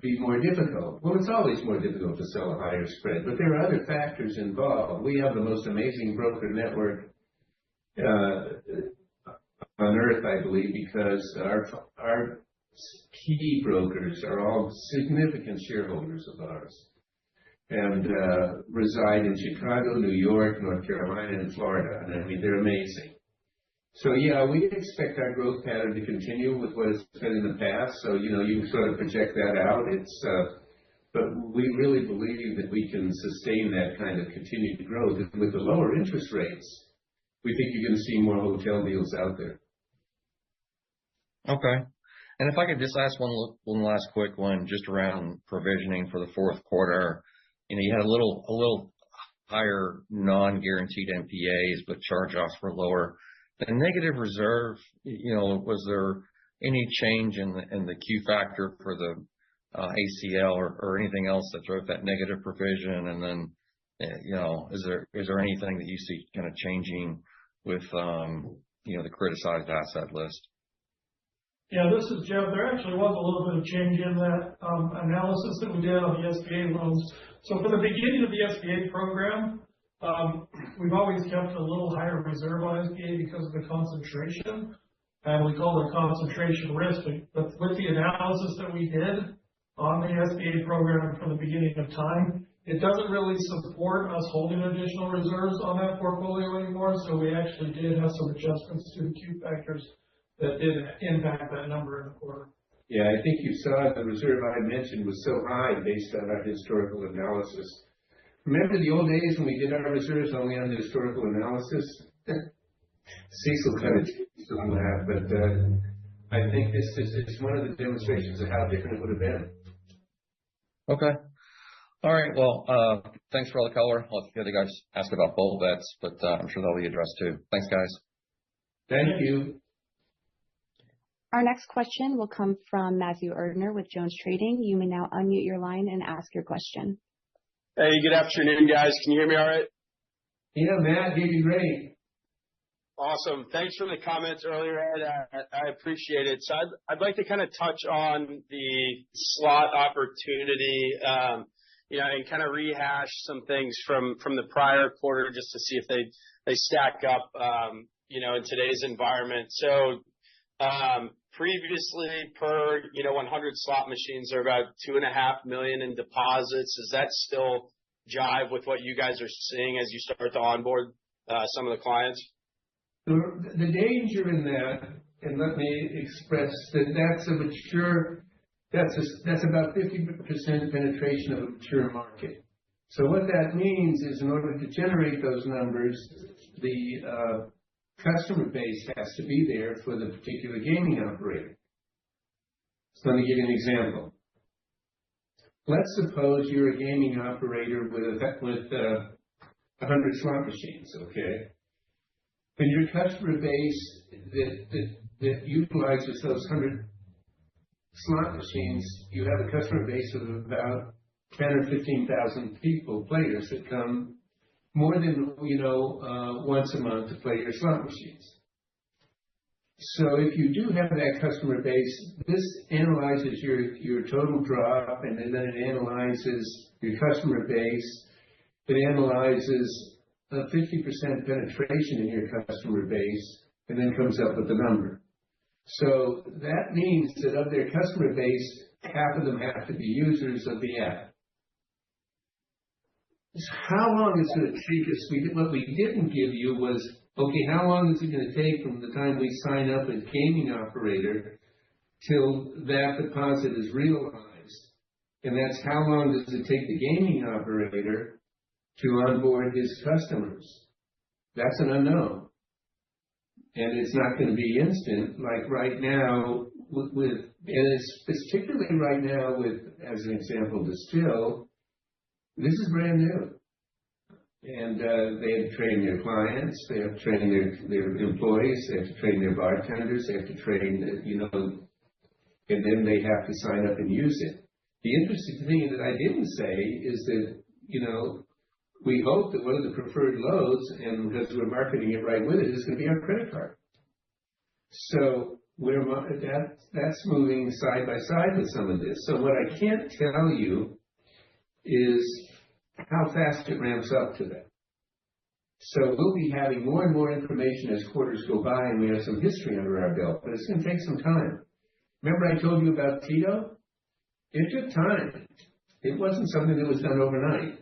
be more difficult. Well, it's always more difficult to sell a higher spread, but there are other factors involved. We have the most amazing broker network on earth, I believe, because our key brokers are all significant shareholders of ours and reside in Chicago, New York, North Carolina, and Florida. And I mean, they're amazing. So yeah, we expect our growth pattern to continue with what it's been in the past. So, you sort of project that out. But we really believe that we can sustain that kind of continued growth. And with the lower interest rates, we think you're going to see more hotel deals out there. Okay. And if I could just ask one last quick one, just around provisioning for the fourth quarter. You had a little higher non-guaranteed NPAs, but charge-offs were lower. The negative reserve, was there any change in the Q factor for the ACL or anything else that drove that negative provision? And then, is there anything that you see kind of changing with, the criticized asset list? Yeah, this is Jeff. There actually was a little bit of change in that analysis that we did on the SBA loans. So for the beginning of the SBA program, we've always kept a little higher reserve on SBA because of the concentration, and we call it concentration risk. But with the analysis that we did on the SBA program from the beginning of time, it doesn't really support us holding additional reserves on that portfolio anymore. So we actually did have some adjustments to the Q factors that did impact that number in the quarter. Yeah, I think you saw the reserve I mentioned was so high based on our historical analysis. Remember the old days when we did our reserves only on the historical analysis? Cecil kind of changed on that, but I think it's one of the demonstrations of how different it would have been. Okay. All right. Well, thanks for all the color. I'll let the other guys ask about bull bets, but I'm sure they'll be addressed too. Thanks, guys. Thank you. Our next question will come from Matthew Erdner with Jones Trading. You may now unmute your line and ask your question. Hey, good afternoon, guys. Can you hear me all right? Yeah, Matt, you're great. Awesome. Thanks for the comments earlier, Ed. I appreciate it. So I'd like to kind of touch on the slot opportunity, and kind of rehash some things from the prior quarter just to see if they stack up, in today's environment. So previously, per 100 slot machines are about $2.5 million in deposits. Does that still jive with what you guys are seeing as you start to onboard some of the clients? The danger in that, and let me express that that's about 50% penetration of a mature market. So what that means is in order to generate those numbers, the customer base has to be there for the particular gaming operator. So let me give you an example. Let's suppose you're a gaming operator with 100 slot machines, okay? And your customer base that utilizes those 100 slot machines, you have a customer base of about 10 or 15,000 players that come more than, once a month to play your slot machines. So if you do have that customer base, this analyzes your total drop, and then it analyzes your customer base. It analyzes a 50% penetration in your customer base, and then comes up with the number. So that means that of their customer base, half of them have to be users of the app. how long is it going to take us? What we didn't give you was, okay, how long is it going to take from the time we sign up as gaming operator till that deposit is realized? And that's how long does it take the gaming operator to onboard his customers? That's an unknown. And it's not going to be instant, like right now and it's particularly right now with, as an example, Distill. This is brand new. And they have to train their clients, they have to train their employees, they have to train their bartenders, they have to train, and then they have to sign up and use it. The interesting thing that I didn't say is that, we hope that one of the preferred loads, and because we're marketing it right with it, is going to be our credit card. So that's moving side by side with some of this. So what I can't tell you is how fast it ramps up to that. So we'll be having more and more information as quarters go by, and we have some history under our belt, but it's going to take some time. Remember I told you about Tito? It took time. It wasn't something that was done overnight.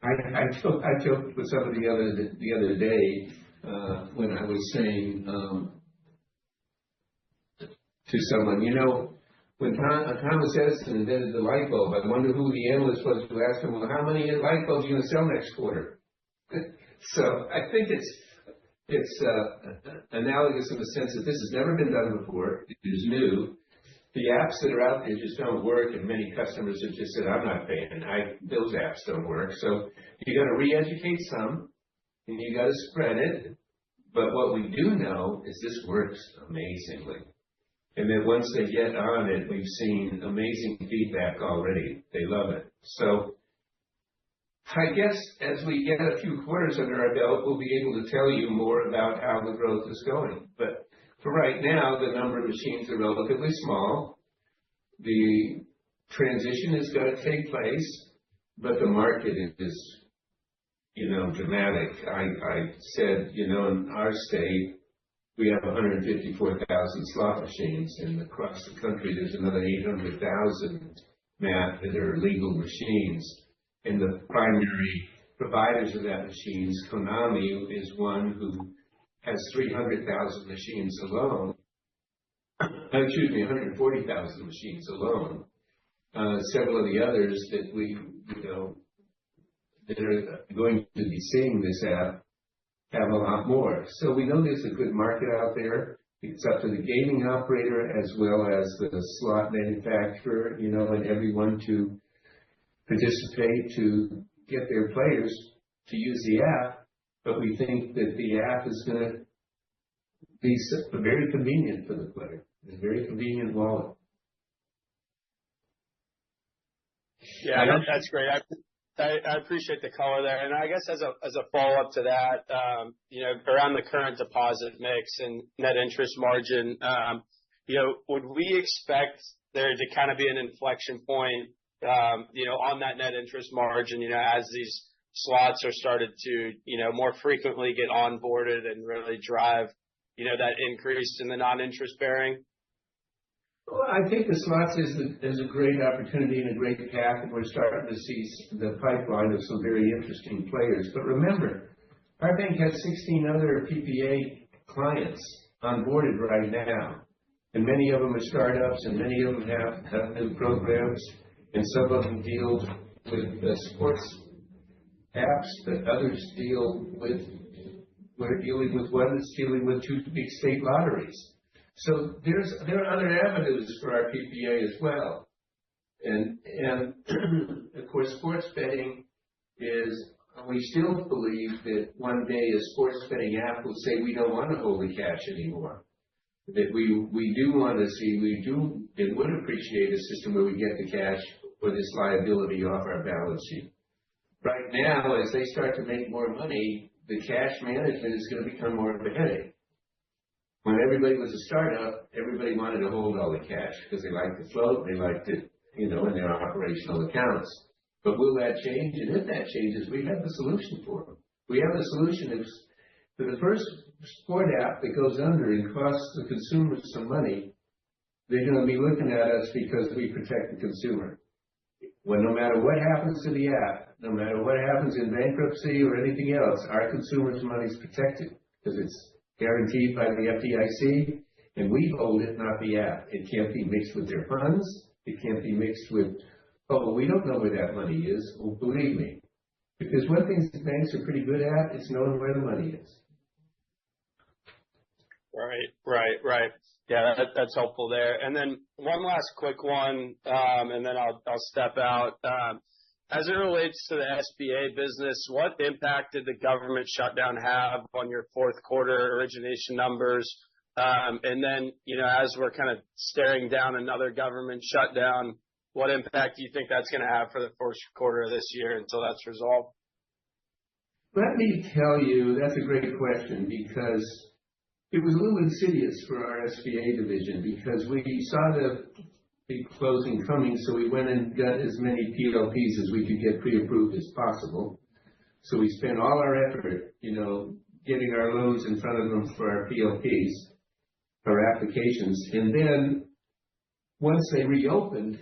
I joked with somebody the other day when I was saying to someone, when Thomas Edison invented the light bulb, I wonder who the analyst was who asked him, well, how many light bulbs are you going to sell next quarter? So I think it's analogous in the sense that this has never been done before. It is new. The apps that are out there just don't work, and many customers have just said, I'm not paying. Those apps don't work. So you got to re-educate some, and you got to spread it. But what we do know is this works amazingly. And then once they get on it, we've seen amazing feedback already. They love it. So I guess as we get a few quarters under our belt, we'll be able to tell you more about how the growth is going. But for right now, the number of machines are relatively small. The transition is going to take place, but the market is, dramatic. I said, in our state, we have 154,000 slot machines, and across the country, there's another 800,000, Matt, that are legal machines. And the primary providers of that machines, Konami is one who has 300,000 machines alone. 140,000 machines alone. Several of the others that we, that are going to be seeing this app have a lot more. So we know there's a good market out there. It's up to the gaming operator as well as the slot manufacturer, and everyone to participate to get their players to use the app. But we think that the app is going to be very convenient for the player. It's a very convenient wallet. Yeah, that's great. I appreciate the color there. And I guess as a follow-up to that, around the current deposit mix and net interest margin, would we expect there to kind of be an inflection point, on that net interest margin, as these slots are started to, more frequently get onboarded and really drive, that increase in the non-interest bearing? Well, I think the slots is a great opportunity and a great path, and we're starting to see the pipeline of some very interesting players. But remember, our bank has 16 other PPA clients onboarded right now, and many of them are startups, and many of them have new programs, and some of them deal with sports apps, but others we're dealing with one that's dealing with 2 big state lotteries. So there are other avenues for our PPA as well. And of course, sports betting we still believe that one day a sports betting app will say we don't want to hold the cash anymore. That we do want to see, and would appreciate a system where we get the cash or this liability off our balance sheet. Right now, as they start to make more money, the cash management is going to become more of a headache. When everybody was a startup, everybody wanted to hold all the cash because they liked the float, they liked it, in their operational accounts. But will that change? And if that changes, we have the solution for them. We have the solution for the first sport app that goes under and costs the consumer some money, they're going to be looking at us because we protect the consumer. Well, no matter what happens to the app, no matter what happens in bankruptcy or anything else, our consumers' money is protected because it's guaranteed by the FDIC, and we hold it, not the app. It can't be mixed with their funds. It can't be mixed with, oh, we don't know where that money is. Well, believe me. Because one thing banks are pretty good at is knowing where the money is. Right. Yeah, that's helpful there. And then one last quick one, and then I'll step out. As it relates to the SBA business, what impact did the government shutdown have on your fourth quarter origination numbers? And then, as we're kind of staring down another government shutdown, what impact do you think that's going to have for the first quarter of this year until that's resolved? Let me tell you, that's a great question, because it was a little insidious for our SBA division, because we saw the big closing coming, so we went and got as many PLPs as we could get pre-approved as possible. So we spent all our effort, getting our loans in front of them for our PLPs, our applications. And then once they reopened,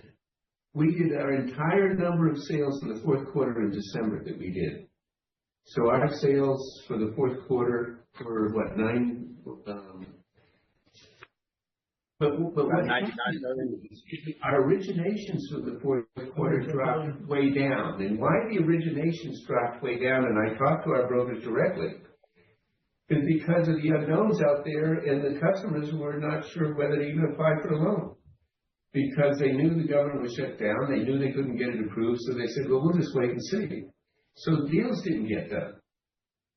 we did our entire number of sales in the fourth quarter in December that we did. So our sales for the fourth quarter were what, But what happened, our originations for the fourth quarter dropped way down. And why the originations dropped way down, and I talked to our brokers directly, is because of the unknowns out there, and the customers were not sure whether to even apply for a loan. Because they knew the government was shut down, they knew they couldn't get it approved, so they said, well, we'll just wait and see. So deals didn't get done.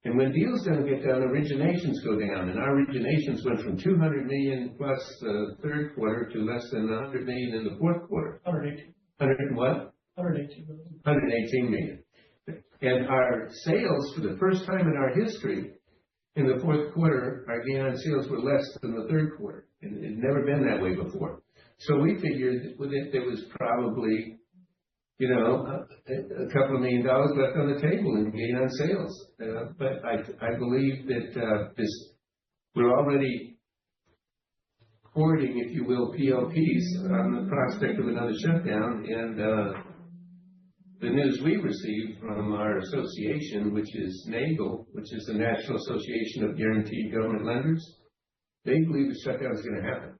And when deals don't get done, originations go down. And our originations went from $200 million plus the third quarter to less than $100 million in the fourth quarter. 118. 100 and what? 118 million. 118 million. And our sales, for the first time in our history, in the fourth quarter, our gain on sales were less than the third quarter. And it had never been that way before. So we figured with it, there was probably, a couple of $1 million left on the table in gain on sales. But I believe that we're already hoarding, if you will, PLPs on the prospect of another shutdown. And the news we received from our association, which is NAGL, which is the National Association of Guaranteed Government Lenders, they believe the shutdown is going to happen.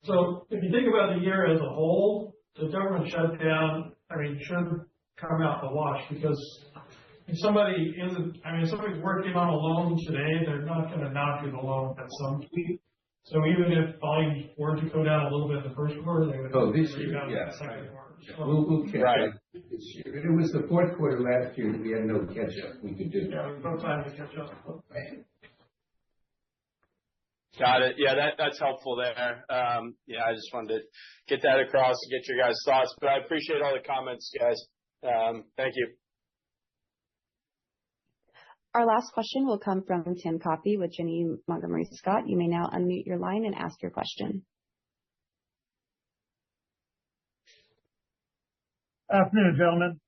So if you think about the year as a whole, the government shutdown, should come out the wash, because if somebody's working on a loan today, they're not going to not do the loan at some point. So even if volumes were to go down a little bit in the first quarter, they would this year, in the second quarter. So, we'll catch up this year. It was the fourth quarter last year that we had no catch up we could do. Yeah, there's no time to catch up. Got it. Yeah, that's helpful there. I just wanted to get that across and get your guys' thoughts, but I appreciate all the comments, guys. Thank you. Our last question will come from Tim Coffey with Janney Montgomery Scott. You may now unmute your line and ask your question. Afternoon, gentlemen.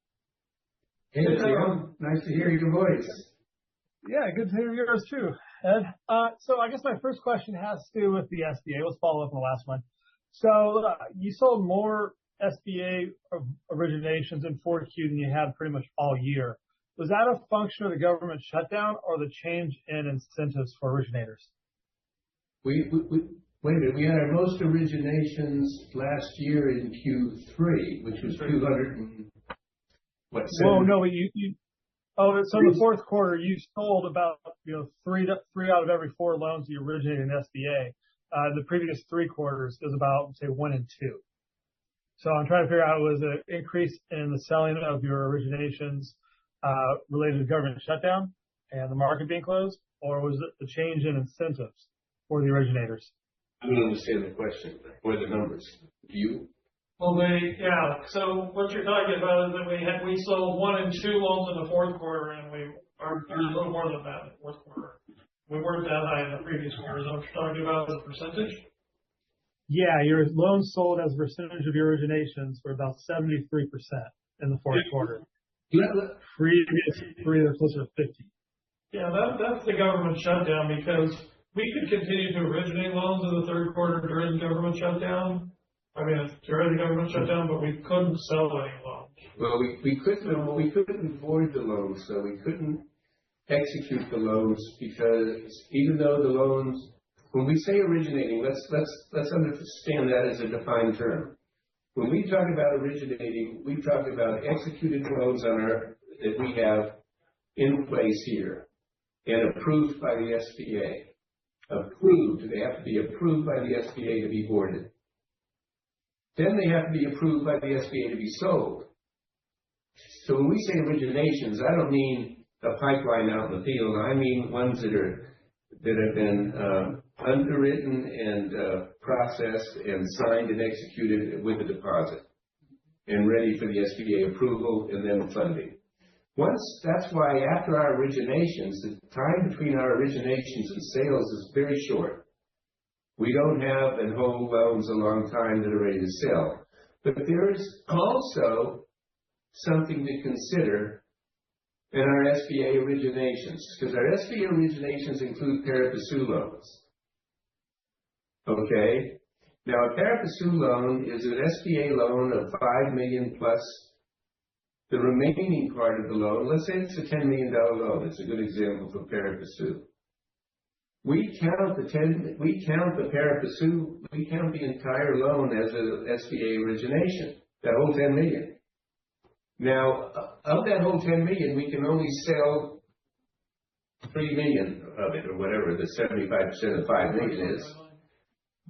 Hey, Tim. Nice to hear your voice. Yeah, good to hear yours too, Ed. So I guess my first question has to do with the SBA. Let's follow up on the last one. So you sold more SBA originations in 4Q than you had pretty much all year. Was that a function of the government shutdown or the change in incentives for originators? Wait a minute. We had our most originations last year in Q3, which was 200 and what? Well, no, so in the fourth quarter, you sold about three out of every 4 loans you originated in SBA. The previous 3 quarters is about, say, 1 and 2. So I'm trying to figure out, was it an increase in the selling of your originations related to government shutdown and the market being closed, or was it the change in incentives for the originators? I don't understand the question or the numbers. Do you? Well, so what you're talking about is that we sold 1 and 2 loans in the fourth quarter, and we are a little more than that in the fourth quarter. We weren't that high in the previous quarter. Is that what you're talking about as a percentage? Yeah, your loans sold as a percentage of your originations were about 73% in the fourth quarter. Previous 3 are closer to 50. Yeah, that's the government shutdown, because we could continue to originate loans in the third quarter during the government shutdown. I mean, during the government shutdown, but we couldn't sell any loans. Well, we couldn't void the loans, so we couldn't execute the loans because even though the loans, when we say originating, let's understand that as a defined term. When we talk about originating, we talk about executed loans that we have in place here and approved by the SBA. Approved, they have to be approved by the SBA to be boarded. Then they have to be approved by the SBA to be sold. So when we say originations, I don't mean a pipeline out in the field. I mean ones that have been underwritten and processed and signed and executed with a deposit and ready for the SBA approval and then funding. That's why after our originations, the time between our originations and sales is very short. We don't have and hold loans a long time that are ready to sell. But there is also something to consider in our SBA originations, because our SBA originations include pari passu loans. Okay? Now, a pari passu loan is an SBA loan of $5 million plus the remaining part of the loan. Let's say it's a $10 million loan. It's a good example for pari passu. We count the pari passu, we count the entire loan as an SBA origination, that whole $10 million. Now, of that whole $10 million, we can only sell $3 million of it, or whatever the 75% of $5 million is.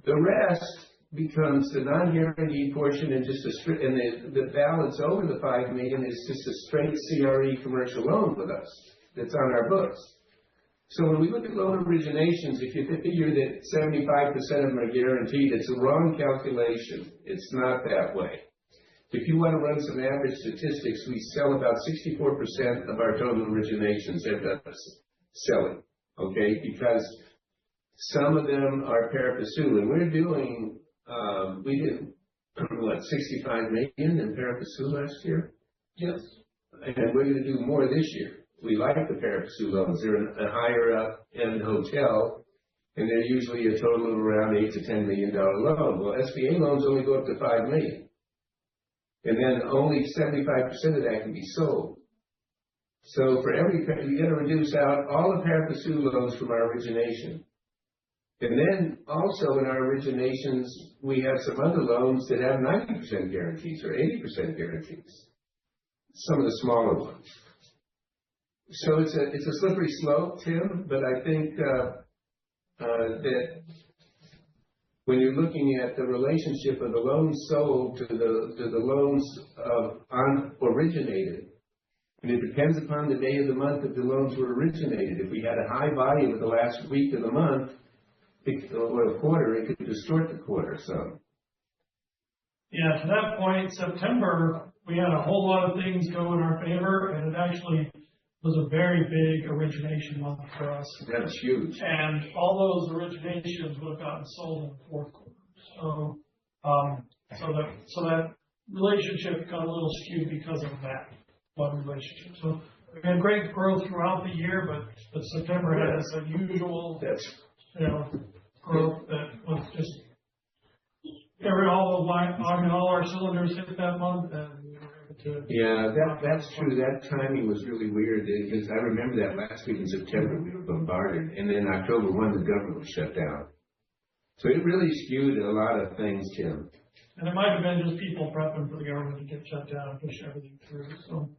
The rest becomes the non-guaranteed portion, and the balance over the $5 million is just a straight CRE commercial loan with us that's on our books. So when we look at loan originations, if you figure that 75% of them are guaranteed, it's a wrong calculation. It's not that way. If you want to run some average statistics, we sell about 64% of our total originations end up selling, okay? Because some of them are pari passu, and we're doing, we did, $65 million in pari passu last year? Yes. And we're going to do more this year. We like the pari passu loans. They're a higher up end hotel, and they're usually a total of around $8 to $10 million loan. Well, SBA loans only go up to $5 million. And then only 75% of that can be sold. So for you got to reduce out all the pari passu loans from our origination. And then also in our originations, we have some other loans that have 90% guarantees or 80% guarantees. Some of the smaller ones. So it's a slippery slope, Tim, but I think that when you're looking at the relationship of the loans sold to the loans originated, and it depends upon the day of the month that the loans were originated. If we had a high volume of the last week of the month or a quarter, it could distort the quarter. So, yeah, to that point, September, we had a whole lot of things go in our favor, and it actually was a very big origination month for us. That's huge. And all those originations would have gotten sold in the fourth quarter. So that relationship got a little skewed because of that one relationship. So we had great growth throughout the year, but September had this unusual, growth that was just all our cylinders hit that month, and yeah, that's true. That timing was really weird because I remember that last week in September we were bombarded, and then October 1 the government was shut down. So it really skewed a lot of things, Tim. And it might have been just people prepping for the government to get shut down and push everything through. So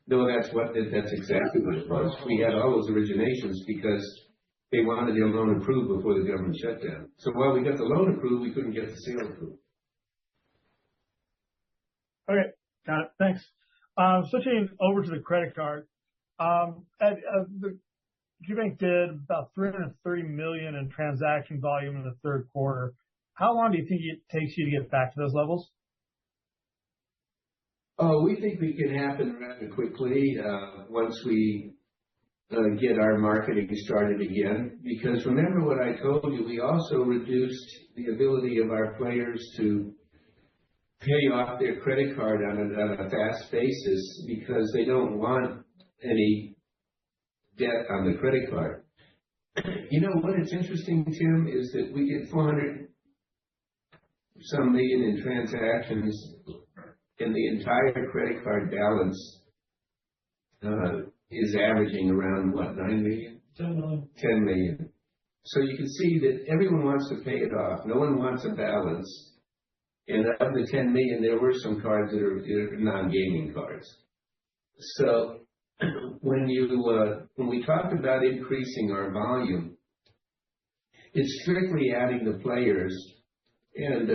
no, that's exactly what it was. We had all those originations because they wanted their loan approved before the government shut down. So while we got the loan approved, we couldn't get the sale approved. Okay. Got it. Thanks. Switching over to the credit card, the GBank did about $330 million in transaction volume in the third quarter. How long do you think it takes you to get back to those levels? Oh, we think we can happen rather quickly once we get our marketing started again. Because remember what I told you, we also reduced the ability of our players to pay off their credit card on a fast basis because they don't want any debt on the credit card. You know what? It's interesting, Tim, is that we get some million in transactions, and the entire credit card balance is averaging around, what, 9 million? 10 million. 10 million. So you can see that everyone wants to pay it off. No one wants a balance. And of the 10 million, there were some cards that are non-gaming cards. So when we talk about increasing our volume, it's strictly adding the players. And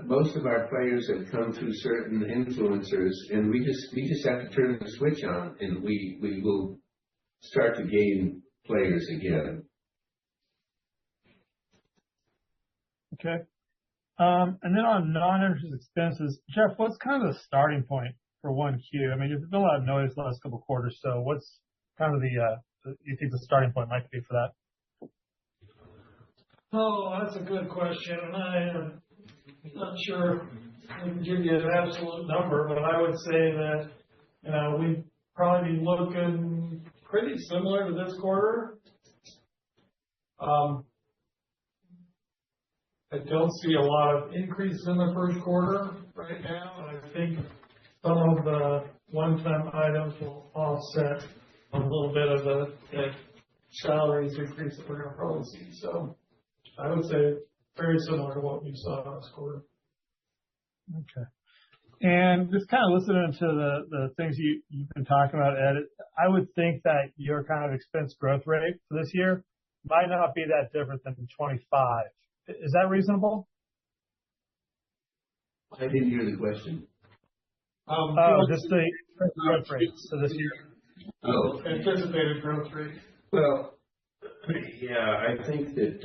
most of our players have come through certain influencers, and we just have to turn the switch on, and we will start to gain players again. Okay. And then on non-interest expenses, Jeff, what's kind of the starting point for 1Q? I mean, there's been a lot of noise the last couple of quarters, so what's kind of you think the starting point might be for that? Oh, that's a good question, and I am not sure I can give you an absolute number, but I would say that, we'd probably be looking pretty similar to this quarter. I don't see a lot of increase in the first quarter right now. I think some of the one-time items will offset a little bit of the salaries increase that we're going to probably see. So I would say very similar to what we saw last quarter. Okay. And just kind of listening to the things you've been talking about, Ed, I would think that your kind of expense growth rate for this year might not be that different than 25. Is that reasonable? I didn't hear the question. Just the growth rate for this year. Oh. Anticipated growth rate. Well, yeah, I think that,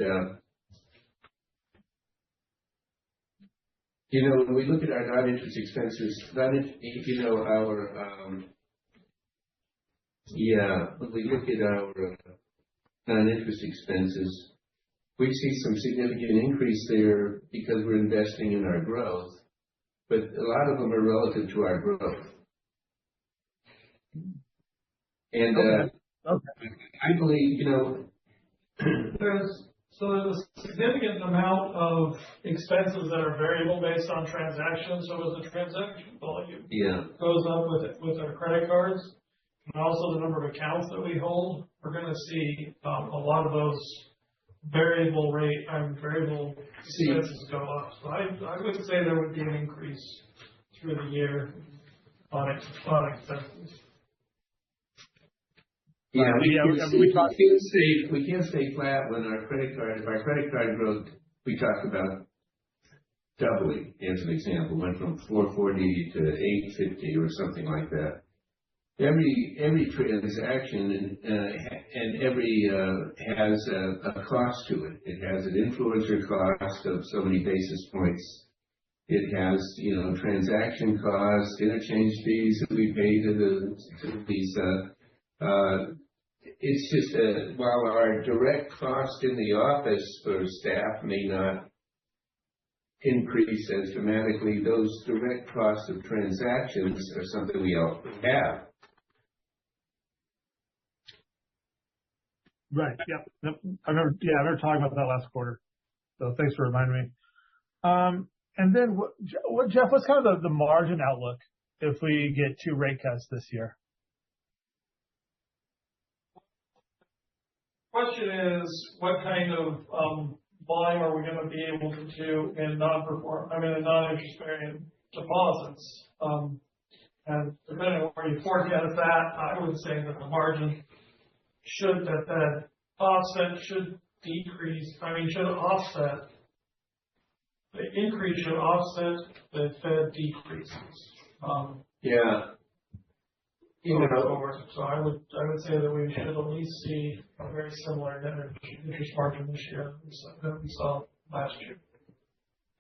when we look at our non-interest expenses, when we look at our non-interest expenses, we see some significant increase there because we're investing in our growth, but a lot of them are relative to our growth. And Okay. I believe, There's a significant amount of expenses that are variable based on transactions. So as the transaction volume goes up with our credit cards, and also the number of accounts that we hold, we're going to see a lot of those variable expenses go up. So I would say there would be an increase through the year on expenses. Yeah, we can't stay flat when if our credit card growth, we talked about doubling as an example, went from 440 to 850 or something like that. Every transaction and every has a cost to it. It has an influencer cost of so many basis points. It has, transaction costs, interchange fees that we pay to these. It's just while our direct cost in the office for staff may not increase as dramatically, those direct costs of transactions are something we all have. Right. Yep. I remember talking about that last quarter. So thanks for reminding me. And then Jeff, what's kind of the margin outlook if we get 2 rate cuts this year? Question is, what kind of volume are we going to be able to do in non-interest-bearing deposits? And depending on where you forecast that, I would say that the margin that offset should decrease. Should offset. The increase should offset the Fed decreases. So I would say that we should at least see a very similar net interest margin this year that we saw last year.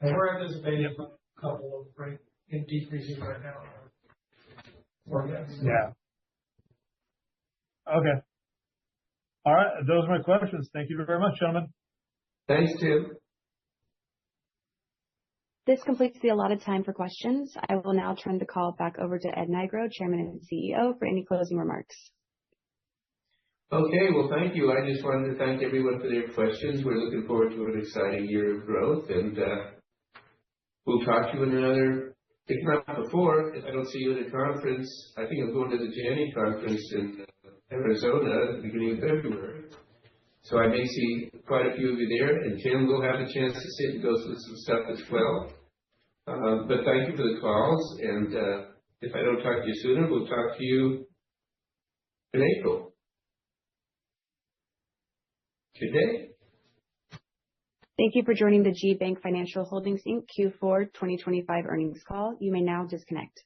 And we're anticipating a couple of rate decreases right now in our forecast. Yeah. Okay. All right. Those are my questions. Thank you very much, gentlemen. Thanks, Tim. This completes the allotted time for questions. I will now turn the call back over to Ed Nigro, Chairman and CEO, for any closing remarks. Okay, well, thank you. I just wanted to thank everyone for their questions. We're looking forward to an exciting year of growth, and We'll talk to you in another, if not before, if I don't see you at a conference. I think I'm going to the JANI conference in Arizona at the beginning of February. So I may see quite a few of you there, and Tim will have a chance to sit and go through some stuff as well. But thank you for the calls, and if I don't talk to you sooner, we'll talk to you in April. Good day. Thank you for joining the GBank Financial Holdings Inc. Q4 2025 earnings call. You may now disconnect.